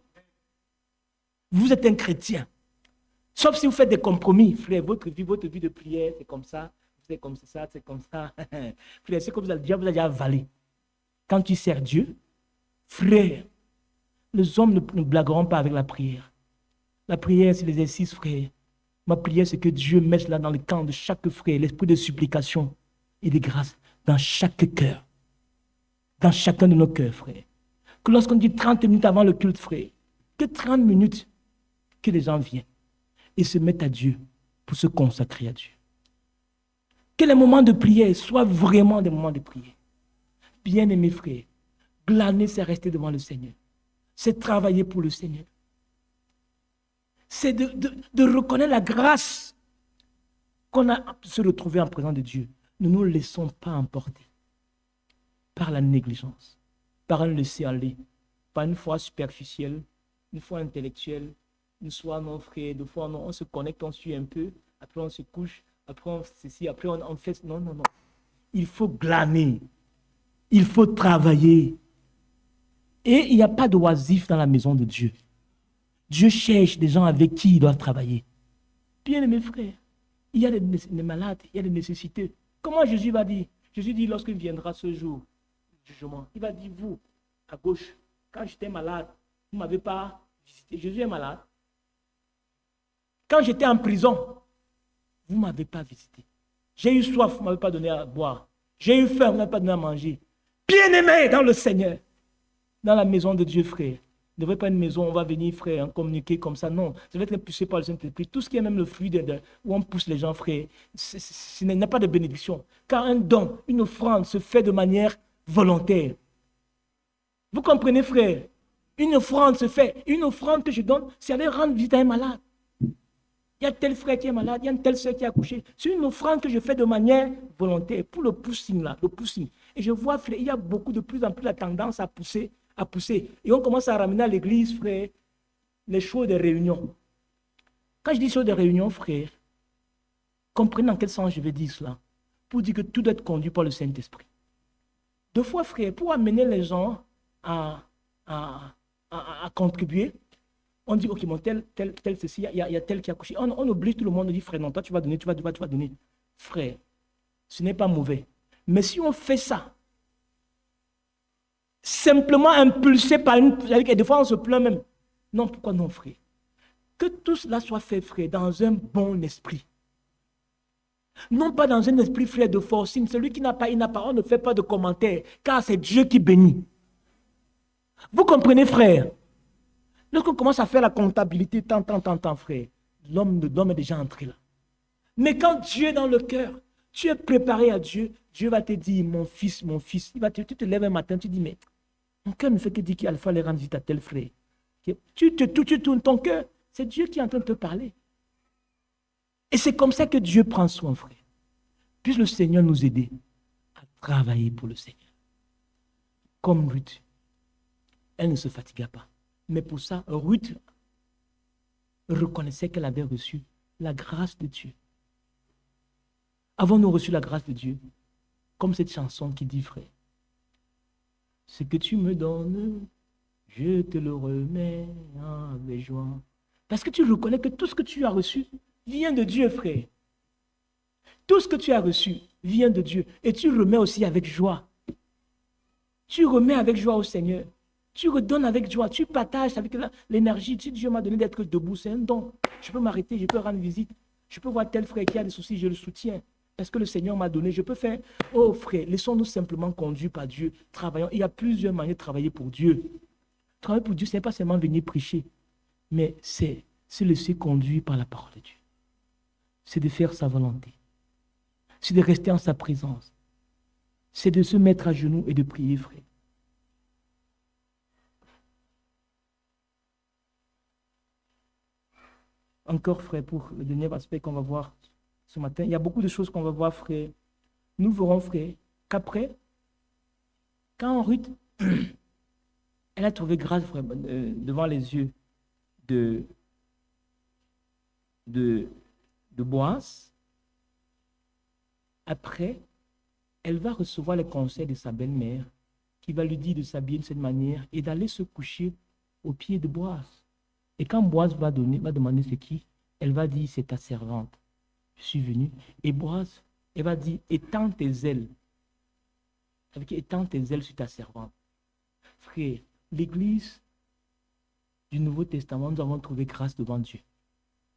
Vous êtes un chrétien. Sauf si vous faites des compromis, frère. Votre vie de prière, c'est comme ça. C'est comme ça, c'est comme ça. Frère, c'est comme ça. Le diable vous a déjà avalé. Quand tu sers Dieu, frère, les hommes ne blagueront pas avec la prière. La prière, c'est l'exercice, frère. Ma prière, c'est que Dieu mette là dans le camp de chaque frère l'esprit de supplication et de grâce dans chaque cœur. Dans chacun de nos cœurs, frère. Que lorsqu'on dit 30 minutes avant le culte, frère, que 30 minutes, que les gens viennent et se mettent à Dieu pour se consacrer à Dieu. Que les moments de prière soient vraiment des moments de prière. Bien-aimés frères, glaner, c'est rester devant le Seigneur. C'est travailler pour le Seigneur. C'est de reconnaître la grâce qu'on a de se retrouver en présence de Dieu. Ne nous laissons pas emporter par la négligence, par un laisser-aller, par une foi superficielle, une foi intellectuelle, une foi non frère, deux fois non, on se connecte, on suit un peu, après on se couche, après on ceci, après on fait... Non. Il faut glaner, il faut travailler. Et il n'y a pas d'oisif dans la maison de Dieu. Dieu cherche des gens avec qui il doit travailler. Bien mes frères, il y a des malades, il y a des nécessités. Comment Jésus va dire? Jésus dit lorsqu'il viendra ce jour du jugement, il va dire, vous, à gauche, quand j'étais malade, vous ne m'avez pas visité. Jésus est malade. Quand j'étais en prison, vous ne m'avez pas visité. J'ai eu soif, vous ne m'avez pas donné à boire. J'ai eu faim, vous ne m'avez pas donné à manger. Bien-aimé dans le Seigneur, dans la maison de Dieu, frère. Ne devrait pas une maison, on va venir, frère, communiquer comme ça. Non, ça va être poussé par le Saint-Esprit. Tout ce qui est même le fruit où on pousse les gens, frère, ce n'est pas de bénédiction. Car un don, une offrande se fait de manière volontaire. Vous comprenez, frère? Une offrande se fait. Une offrande que je donne, c'est aller rendre visite à un malade. Il y a tel frère qui est malade, il y a une telle soeur qui a accouché. C'est une offrande que je fais de manière volontaire pour le poussing là, le poussing. Et je vois, frère, il y a de plus en plus la tendance à pousser. Et on commence à ramener à l'église, frère, les choses de réunion. Quand je dis choses de réunion, frère, comprenez dans quel sens je vais dire cela. Pour dire que tout doit être conduit par le Saint-Esprit. Deux fois, frère, pour amener les gens à contribuer, on dit, ok, bon, tel, ceci, il y a tel qui a couché. On oblige tout le monde, on dit, frère, non, toi, tu vas donner, tu vas donner. Frère, ce n'est pas mauvais. Mais si on fait ça, simplement impulsé par une... Et des fois, on se plaint même. Non, pourquoi non, frère? Que tout cela soit fait, frère, dans un bon esprit. Non pas dans un esprit, frère, de forcing. Celui qui n'a pas, il n'a pas. On ne fait pas de commentaires, car c'est Dieu qui bénit. Vous comprenez, frère? Lorsqu'on commence à faire la comptabilité, tant, frère, l'homme est déjà entré là. Mais quand Dieu est dans le cœur, tu es préparé à Dieu, Dieu va te dire, mon fils, tu te lèves un matin, tu dis, mais mon cœur ne fait que dire qu'il faut aller rendre visite à tel frère. Tu tournes ton cœur, c'est Dieu qui est en train de te parler. Et c'est comme ça que Dieu prend soin, frère. Puisse le Seigneur nous aider à travailler pour le Seigneur. Comme Ruth, elle ne se fatigua pas. Mais pour ça, Ruth reconnaissait qu'elle avait reçu la grâce de Dieu. Avons-nous reçu la grâce de Dieu? Comme cette chanson qui dit, frère, ce que tu me donnes, je te le remets avec joie. Parce que tu reconnais que tout ce que tu as reçu vient de Dieu, frère. Tout ce que tu as reçu vient de Dieu. Et tu remets aussi avec joie. Tu remets avec joie au Seigneur. Tu redonnes avec joie. Tu partages avec l'énergie. Si Dieu m'a donné d'être debout, c'est un don. Je peux m'arrêter, je peux rendre visite. Je peux voir tel frère qui a des soucis, je le soutiens. Parce que le Seigneur m'a donné, je peux faire. Oh frère, laissons-nous simplement conduire par Dieu. Travaillons. Il y a plusieurs manières de travailler pour Dieu. Travailler pour Dieu, ce n'est pas seulement venir prêcher, mais c'est se laisser conduire par la parole de Dieu. C'est de faire sa volonté. C'est de rester en sa présence. C'est de se mettre à genoux et de prier, frère. encore, frère, pour le dernier aspect qu'on va voir ce matin. Il y a beaucoup de choses qu'on va voir, frère. Nous verrons, frère, qu'après, quand Ruth, elle a trouvé grâce, frère, devant les yeux de Boaz, après, elle va recevoir les conseils de sa belle-mère qui va lui dire de s'habiller de cette manière et d'aller se coucher aux pieds de Boaz. Et quand Boaz va demander c'est qui, elle va dire c'est ta servante. Je suis venue. Et Boaz, elle va dire étends tes ailes. Ça veut dire étends tes ailes sur ta servante. Frère, l'église du Nouveau Testament, nous avons trouvé grâce devant Dieu.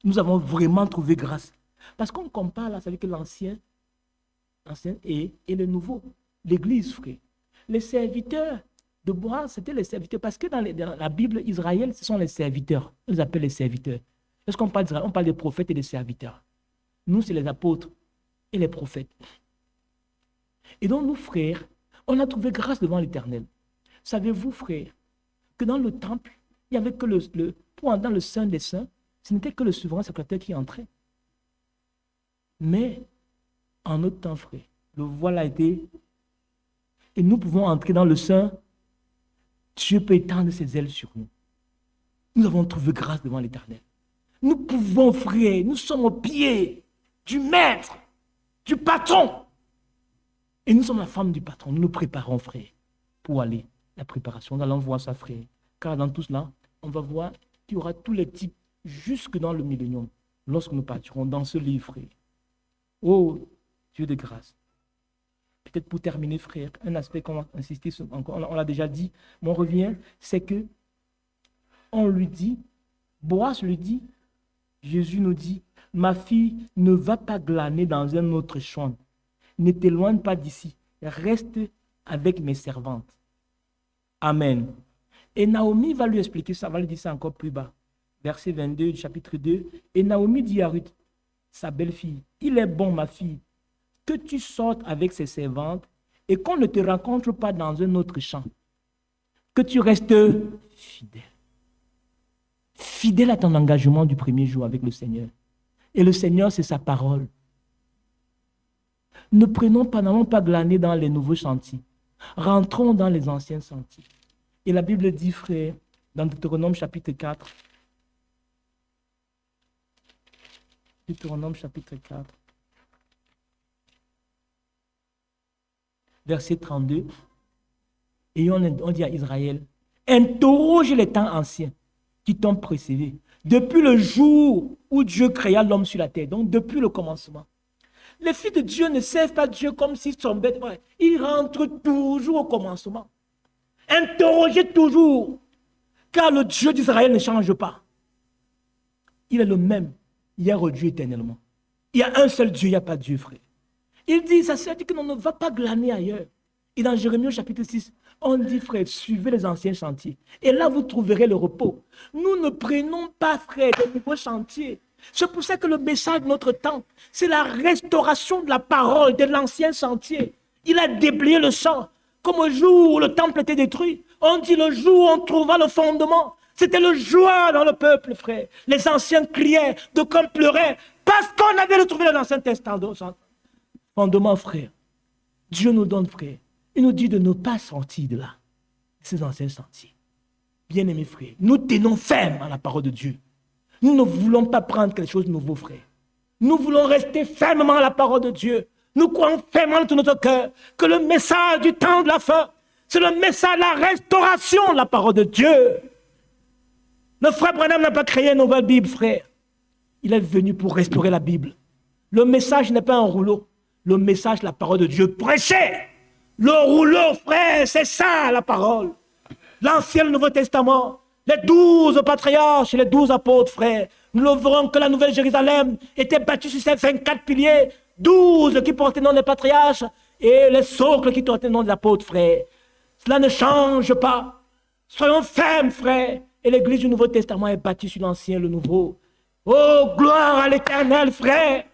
Nous avons vraiment trouvé grâce. Parce qu'on compare là, ça veut dire que l'ancien et le nouveau. L'église, frère. Les serviteurs de Boaz, c'était les serviteurs. Parce que dans la Bible, Israël, ce sont les serviteurs. On les appelle les serviteurs. Lorsqu'on parle d'Israël, on parle des prophètes et des serviteurs. Nous, c'est les apôtres et les prophètes. Et donc, nous, frères, on a trouvé grâce devant l'Éternel. Savez-vous, frères, que dans le temple, il n'y avait que dans le Saint des Saints, ce n'était que le souverain sacrificateur qui entrait. Mais, en notre temps, frère, le voile a été... Et nous pouvons entrer dans le Saint. Dieu peut étendre ses ailes sur nous. Nous avons trouvé grâce devant l'Éternel. Nous pouvons, frère, nous sommes au pied du maître, du patron. Et nous sommes la femme du patron. Nous nous préparons, frère, pour aller. La préparation, nous allons voir ça, frère. Car dans tout cela, on va voir qu'il y aura tous les types jusque dans le millénium, lorsque nous partirons dans ce livre, frère. Oh, Dieu de grâce. Peut-être pour terminer, frère, un aspect qu'on va insister sur encore, on l'a déjà dit, mais on revient, c'est que on lui dit, Boaz lui dit, Jésus nous dit, ma fille, ne va pas glaner dans un autre champ. Ne t'éloigne pas d'ici. Reste avec mes servantes. Amen. Et Naomi va lui expliquer ça, va lui dire ça encore plus bas. Verset 22 du chapitre 2. Et Naomi dit à Ruth, sa belle-fille, il est bon, ma fille, que tu sortes avec ses servantes et qu'on ne te rencontre pas dans un autre champ. Que tu restes fidèle. Fidèle à ton engagement du premier jour avec le Seigneur. Et le Seigneur, c'est sa parole. N'allons pas glaner dans les nouveaux sentiers. Rentrons dans les anciens sentiers. Et la Bible dit, frère, dans Deutéronome chapitre 4, Deutéronome chapitre 4, verset 32, et on dit à Israël, interroge les temps anciens qui t'ont précédé, depuis le jour où Dieu créa l'homme sur la terre, donc depuis le commencement. Les filles de Dieu ne servent pas Dieu comme s'ils sont bêtes. Ils rentrent toujours au commencement. Interrogez toujours, car le Dieu d'Israël ne change pas. Il est le même, hier au Dieu éternellement. Il y a un seul Dieu, il n'y a pas de Dieu, frère. Il dit, ça dit que l'on ne va pas glaner ailleurs. Et dans Jérémie au chapitre 6, on dit, frère, suivez les anciens chantiers. Et là, vous trouverez le repos. Nous ne prenons pas, frère, de nouveaux chantiers. C'est pour ça que le message de notre temps, c'est la restauration de la parole de l'ancien chantier. Il a déblayé le sang. Comme au jour où le temple était détruit, on dit le jour où on trouva le fondement. C'était le joie dans le peuple, frère. Les anciens criaient, de comme pleuraient, parce qu'on avait retrouvé l'Ancien Testament. Fondement, frère. Dieu nous donne, frère. Il nous dit de ne pas sortir de là, ces anciens sentiers. Bien-aimés, frère, nous tenons ferme à la parole de Dieu. Nous ne voulons pas prendre quelque chose de nouveau, frère. Nous voulons rester fermement à la parole de Dieu. Nous croyons fermement de tout notre cœur que le message du temps de la fin, c'est le message de la restauration de la parole de Dieu. Le frère Branham n'a pas créé une nouvelle Bible, frère. Il est venu pour restaurer la Bible. Le message n'est pas un rouleau. Le message de la parole de Dieu prêché. Le rouleau, frère, c'est ça la parole. L'Ancien et le Nouveau Testament. Les 12 patriarches et les 12 apôtres, frères. Nous le verrons que la Nouvelle Jérusalem était bâtie sur ces 24 piliers. 12 qui portaient le nom des patriarches et les socles qui portaient le nom des apôtres, frères. Cela ne change pas. Soyons fermes, frères. Et l'église du Nouveau Testament est bâtie sur l'Ancien et le Nouveau. Oh, gloire à l'Éternel, frère.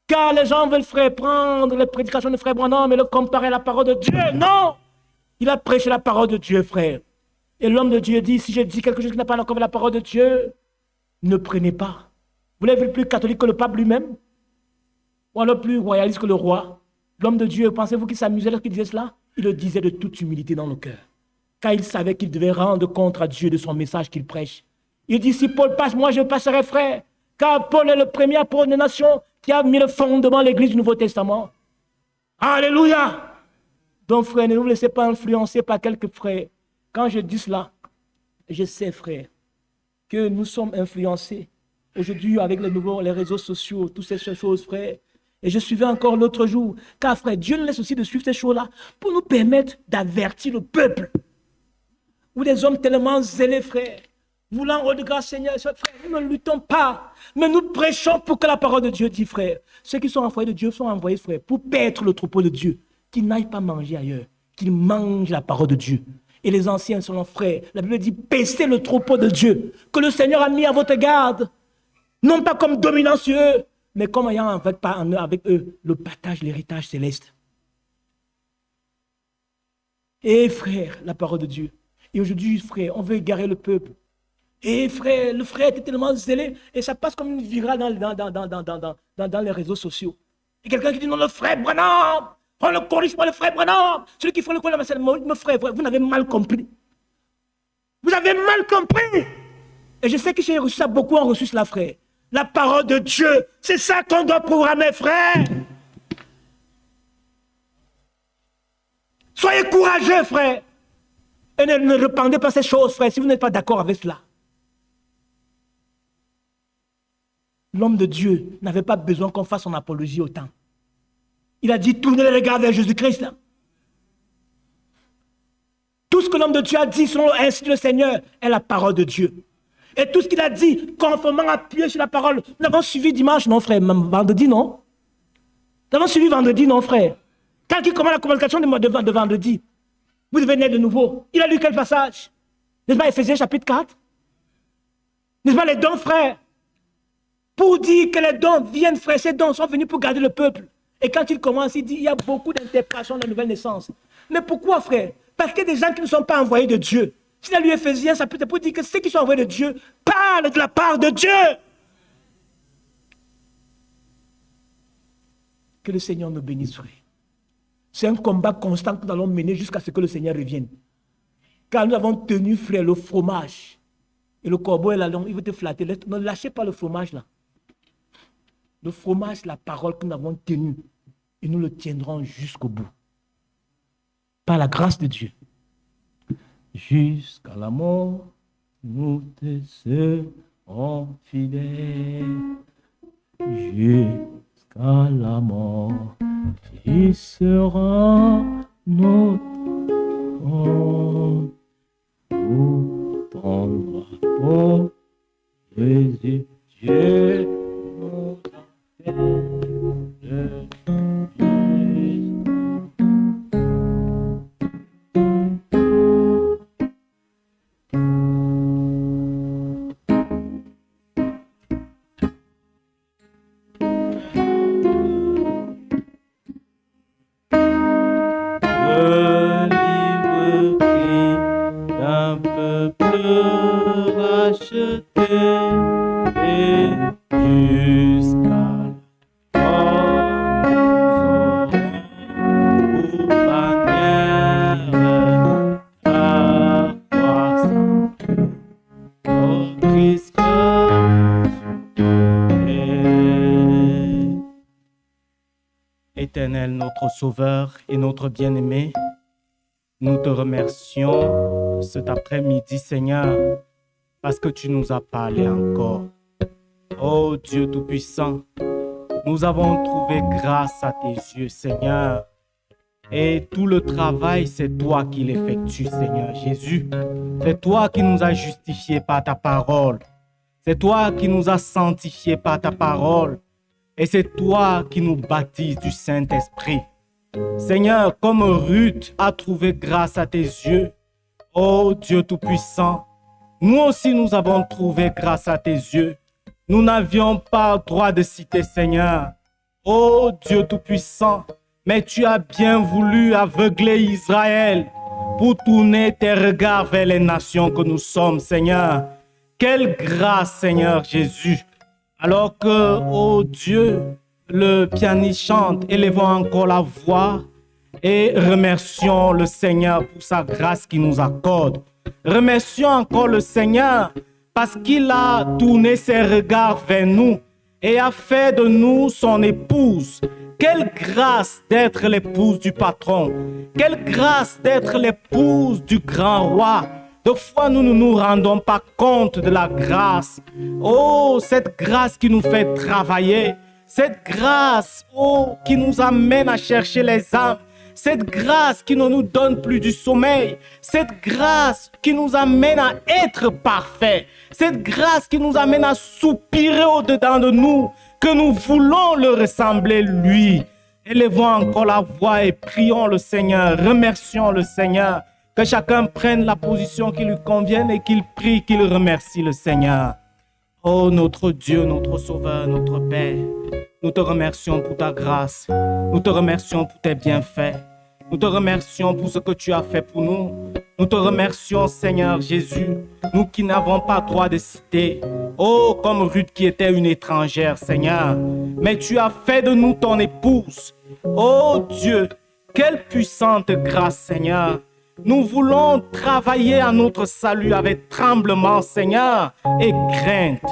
Car les gens veulent, frère, prendre les prédications de frère Branham et le comparer à la parole de Dieu. Non! Il a prêché la parole de Dieu, frère. Et l'homme de Dieu dit, si je dis quelque chose qui n'a pas encore la parole de Dieu, ne prenez pas. Vous l'avez vu plus catholique que le pape lui-même? Ou alors plus royaliste que le roi? L'homme de Dieu, pensez-vous qu'il s'amusait lorsqu'il disait cela? Il le disait de toute humilité dans le cœur. Car il savait qu'il devait rendre compte à Dieu de son message qu'il prêche. Il dit, si Paul passe, moi je passerai, frère. Car Paul est le premier apôtre des nations qui a mis le fondement de l'Église du Nouveau Testament. Alléluia! Donc, frère, ne vous laissez pas influencer par quelques frères. Quand je dis cela, je sais, frère, que nous sommes influencés aujourd'hui avec les réseaux sociaux, toutes ces choses, frère. Et je suivais encore l'autre jour. Car, frère, Dieu nous laisse aussi de suivre ces choses-là pour nous permettre d'avertir le peuple. Ou des hommes tellement zélés, frère, voulant rendre grâce, Seigneur, frère, nous ne luttons pas, mais nous prêchons pour que la parole de Dieu dit, frère. Ceux qui sont envoyés de Dieu sont envoyés, frère, pour paître le troupeau de Dieu, qu'ils n'aillent pas manger ailleurs, qu'ils mangent la parole de Dieu. Et les anciens sont leurs frères. La Bible dit, paissez le troupeau de Dieu, que le Seigneur a mis à votre garde, non pas comme dominant sur eux, mais comme ayant avec eux le partage, l'héritage céleste. Et frère, la parole de Dieu. Et aujourd'hui, frère, on veut égarer le peuple. Et frère, le frère était tellement zélé, et ça passe comme une virale dans les réseaux sociaux. Et quelqu'un qui dit, non, le frère Branham, on ne corrige pas le frère Branham. Celui qui fait le corrige, c'est mon frère, vous n'avez mal compris. Vous avez mal compris. Et je sais que j'ai reçu ça, beaucoup ont reçu cela, frère. La parole de Dieu, c'est ça qu'on doit programmer, frère. Soyez courageux, frère. Et ne répandez pas ces choses, frère, si vous n'êtes pas d'accord avec cela. L'homme de Dieu n'avait pas besoin qu'on fasse son apologie autant. Il a dit, tournez les regards vers Jésus-Christ. Tout ce que l'homme de Dieu a dit, selon ainsi le Seigneur, est la parole de Dieu. Et tout ce qu'il a dit, conformément appuyé sur la parole, nous l'avons suivi dimanche, non, frère? Vendredi, non? Nous l'avons suivi vendredi, non, frère? Quand il commence la communication de vendredi, vous devez naître de nouveau. Il a lu quel passage? N'est-ce pas Éphésiens chapitre 4? N'est-ce pas les dons, frère? Pour dire que les dons viennent, frère, ces dons sont venus pour garder le peuple. Et quand il commence, il dit, il y a beaucoup d'interprétations de la nouvelle naissance. Mais pourquoi, frère? Parce qu'il y a des gens qui ne sont pas envoyés de Dieu. S'il a lu Éphésiens, ça peut être pour dire que ceux qui sont envoyés de Dieu parlent de la part de Dieu. Que le Seigneur nous bénisse, frère. C'est un combat constant que nous allons mener jusqu'à ce que le Seigneur revienne. Car nous avons tenu, frère, le fromage. Et le corbeau est là, il veut te flatter. Ne lâchez pas le fromage là. Le fromage, la parole que nous avons tenue. Et nous le tiendrons jusqu'au bout. Par la grâce de Dieu. Jusqu'à la mort, nous te serons fidèles. Jusqu'à la mort, il sera notre homme. Pour ton rapport, Jésus, Dieu, notre Père. Éternel, notre Sauveur et notre bien-aimé, nous te remercions cet après-midi, Seigneur, parce que tu nous as parlé encore. Oh Dieu Tout-Puissant, nous avons trouvé grâce à tes yeux, Seigneur. Et tout le travail, c'est toi qui l'effectues, Seigneur Jésus. C'est toi qui nous as justifiés par ta parole. C'est toi qui nous as sanctifiés par ta parole. Et c'est toi qui nous baptises du Saint-Esprit. Seigneur, comme Ruth a trouvé grâce à tes yeux, ô Dieu Tout-Puissant, nous aussi nous avons trouvé grâce à tes yeux. Nous n'avions pas droit de citer, Seigneur. Ô Dieu Tout-Puissant, mais tu as bien voulu aveugler Israël pour tourner tes regards vers les nations que nous sommes, Seigneur. Quelle grâce, Seigneur Jésus. Alors que, oh Dieu, le pianiste chante, élevons encore la voix et remercions le Seigneur pour sa grâce qu'il nous accorde. Remercions encore le Seigneur parce qu'il a tourné ses regards vers nous et a fait de nous son épouse. Quelle grâce d'être l'épouse du patron. Quelle grâce d'être l'épouse du grand roi. Des fois, nous ne nous rendons pas compte de la grâce. Oh, cette grâce qui nous fait travailler. Cette grâce, oh, qui nous amène à chercher les âmes. Cette grâce qui ne nous donne plus du sommeil. Cette grâce qui nous amène à être parfaits. Cette grâce qui nous amène à soupirer au-dedans de nous que nous voulons le ressembler, lui. Élevons encore la voix et prions le Seigneur. Remercions le Seigneur. Que chacun prenne la position qui lui convienne et qu'il prie, qu'il remercie le Seigneur. Oh, notre Dieu, notre Sauveur, notre Père, nous te remercions pour ta grâce. Nous te remercions pour tes bienfaits. Nous te remercions pour ce que tu as fait pour nous. Nous te remercions, Seigneur Jésus, nous qui n'avons pas droit de citer. Oh, comme Ruth qui était une étrangère, Seigneur. Mais tu as fait de nous ton épouse. Oh Dieu, quelle puissante grâce, Seigneur. Nous voulons travailler à notre salut avec tremblement, Seigneur, et crainte.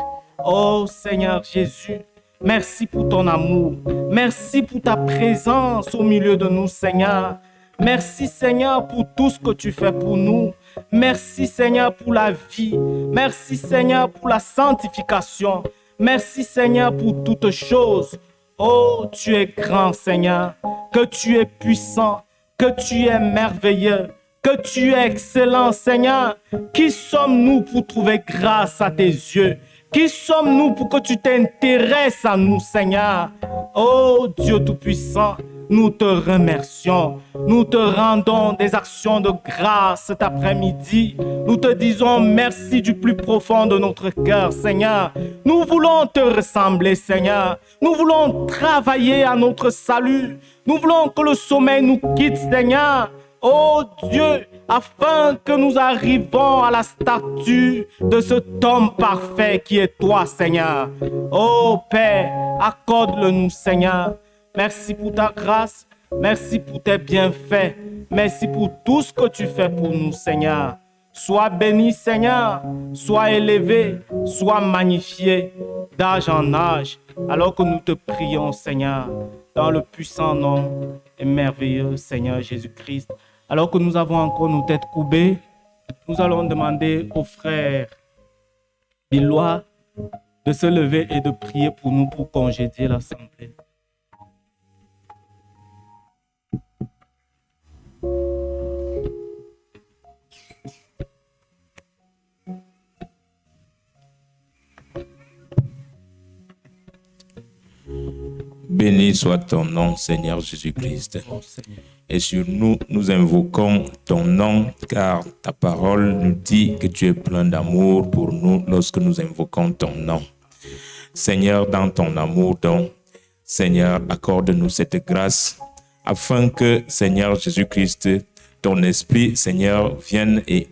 Oh Seigneur Jésus, merci pour ton amour. Merci pour ta présence au milieu de nous, Seigneur. Merci, Seigneur, pour tout ce que tu fais pour nous. Merci, Seigneur, pour la vie. Merci, Seigneur, pour la sanctification. Merci, Seigneur, pour toutes choses. Oh, tu es grand, Seigneur, que tu es puissant, que tu es merveilleux, que tu es excellent, Seigneur. Qui sommes-nous pour trouver grâce à tes yeux? Qui sommes-nous pour que tu t'intéresses à nous, Seigneur? Oh Dieu Tout-Puissant, nous te remercions. Nous te rendons des actions de grâce cet après-midi. Nous te disons merci du plus profond de notre cœur, Seigneur. Nous voulons te ressembler, Seigneur. Nous voulons travailler à notre salut. Nous voulons que le sommeil nous quitte, Seigneur. Oh Dieu, afin que nous arrivons à la statue de cet homme parfait qui est toi, Seigneur. Oh Père, accorde-le-nous, Seigneur. Merci pour ta grâce, merci pour tes bienfaits, merci pour tout ce que tu fais pour nous, Seigneur. Sois béni, Seigneur, sois élevé, sois magnifié d'âge en âge, alors que nous te prions, Seigneur, dans le puissant nom et merveilleux Seigneur Jésus-Christ. Alors que nous avons encore nos têtes courbées, nous allons demander aux frères Billois de se lever et de prier pour nous pour congédier l'Assemblée. Béni soit ton nom, Seigneur Jésus-Christ. Et sur nous, nous invoquons ton nom, car ta parole nous dit que tu es plein d'amour pour nous lorsque nous invoquons ton nom. Seigneur, dans ton amour, donc, Seigneur, accorde-nous cette grâce, afin que, Seigneur Jésus-Christ, ton esprit, Seigneur, vienne et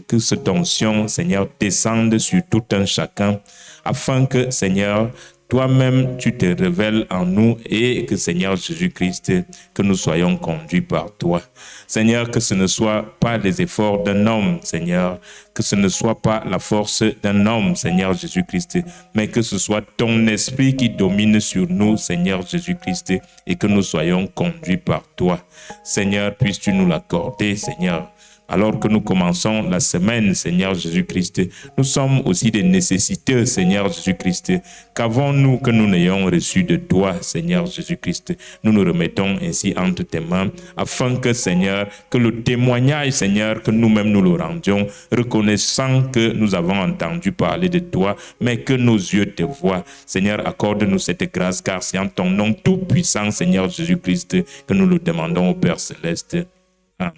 que cette onction, Seigneur, descende sur tout un chacun, afin que, Seigneur, toi-même, tu te révèles en nous et que, Seigneur Jésus-Christ, que nous soyons conduits par toi. Seigneur, que ce ne soit pas les efforts d'un homme, Seigneur, que ce ne soit pas la force d'un homme, Seigneur Jésus-Christ, mais que ce soit ton esprit qui domine sur nous, Seigneur Jésus-Christ, et que nous soyons conduits par toi. Seigneur, puisses-tu nous l'accorder, Seigneur. Alors que nous commençons la semaine, Seigneur Jésus-Christ, nous sommes aussi des nécessiteux, Seigneur Jésus-Christ. Qu'avons-nous que nous n'ayons reçu de toi, Seigneur Jésus-Christ? Nous nous remettons ainsi entre tes mains, afin que, Seigneur, que le témoignage, Seigneur, que nous-mêmes nous le rendions, reconnaissant que nous avons entendu parler de toi, mais que nos yeux te voient. Seigneur, accorde-nous cette grâce, car c'est en ton nom tout-puissant, Seigneur Jésus-Christ, que nous le demandons au Père Céleste. Amen.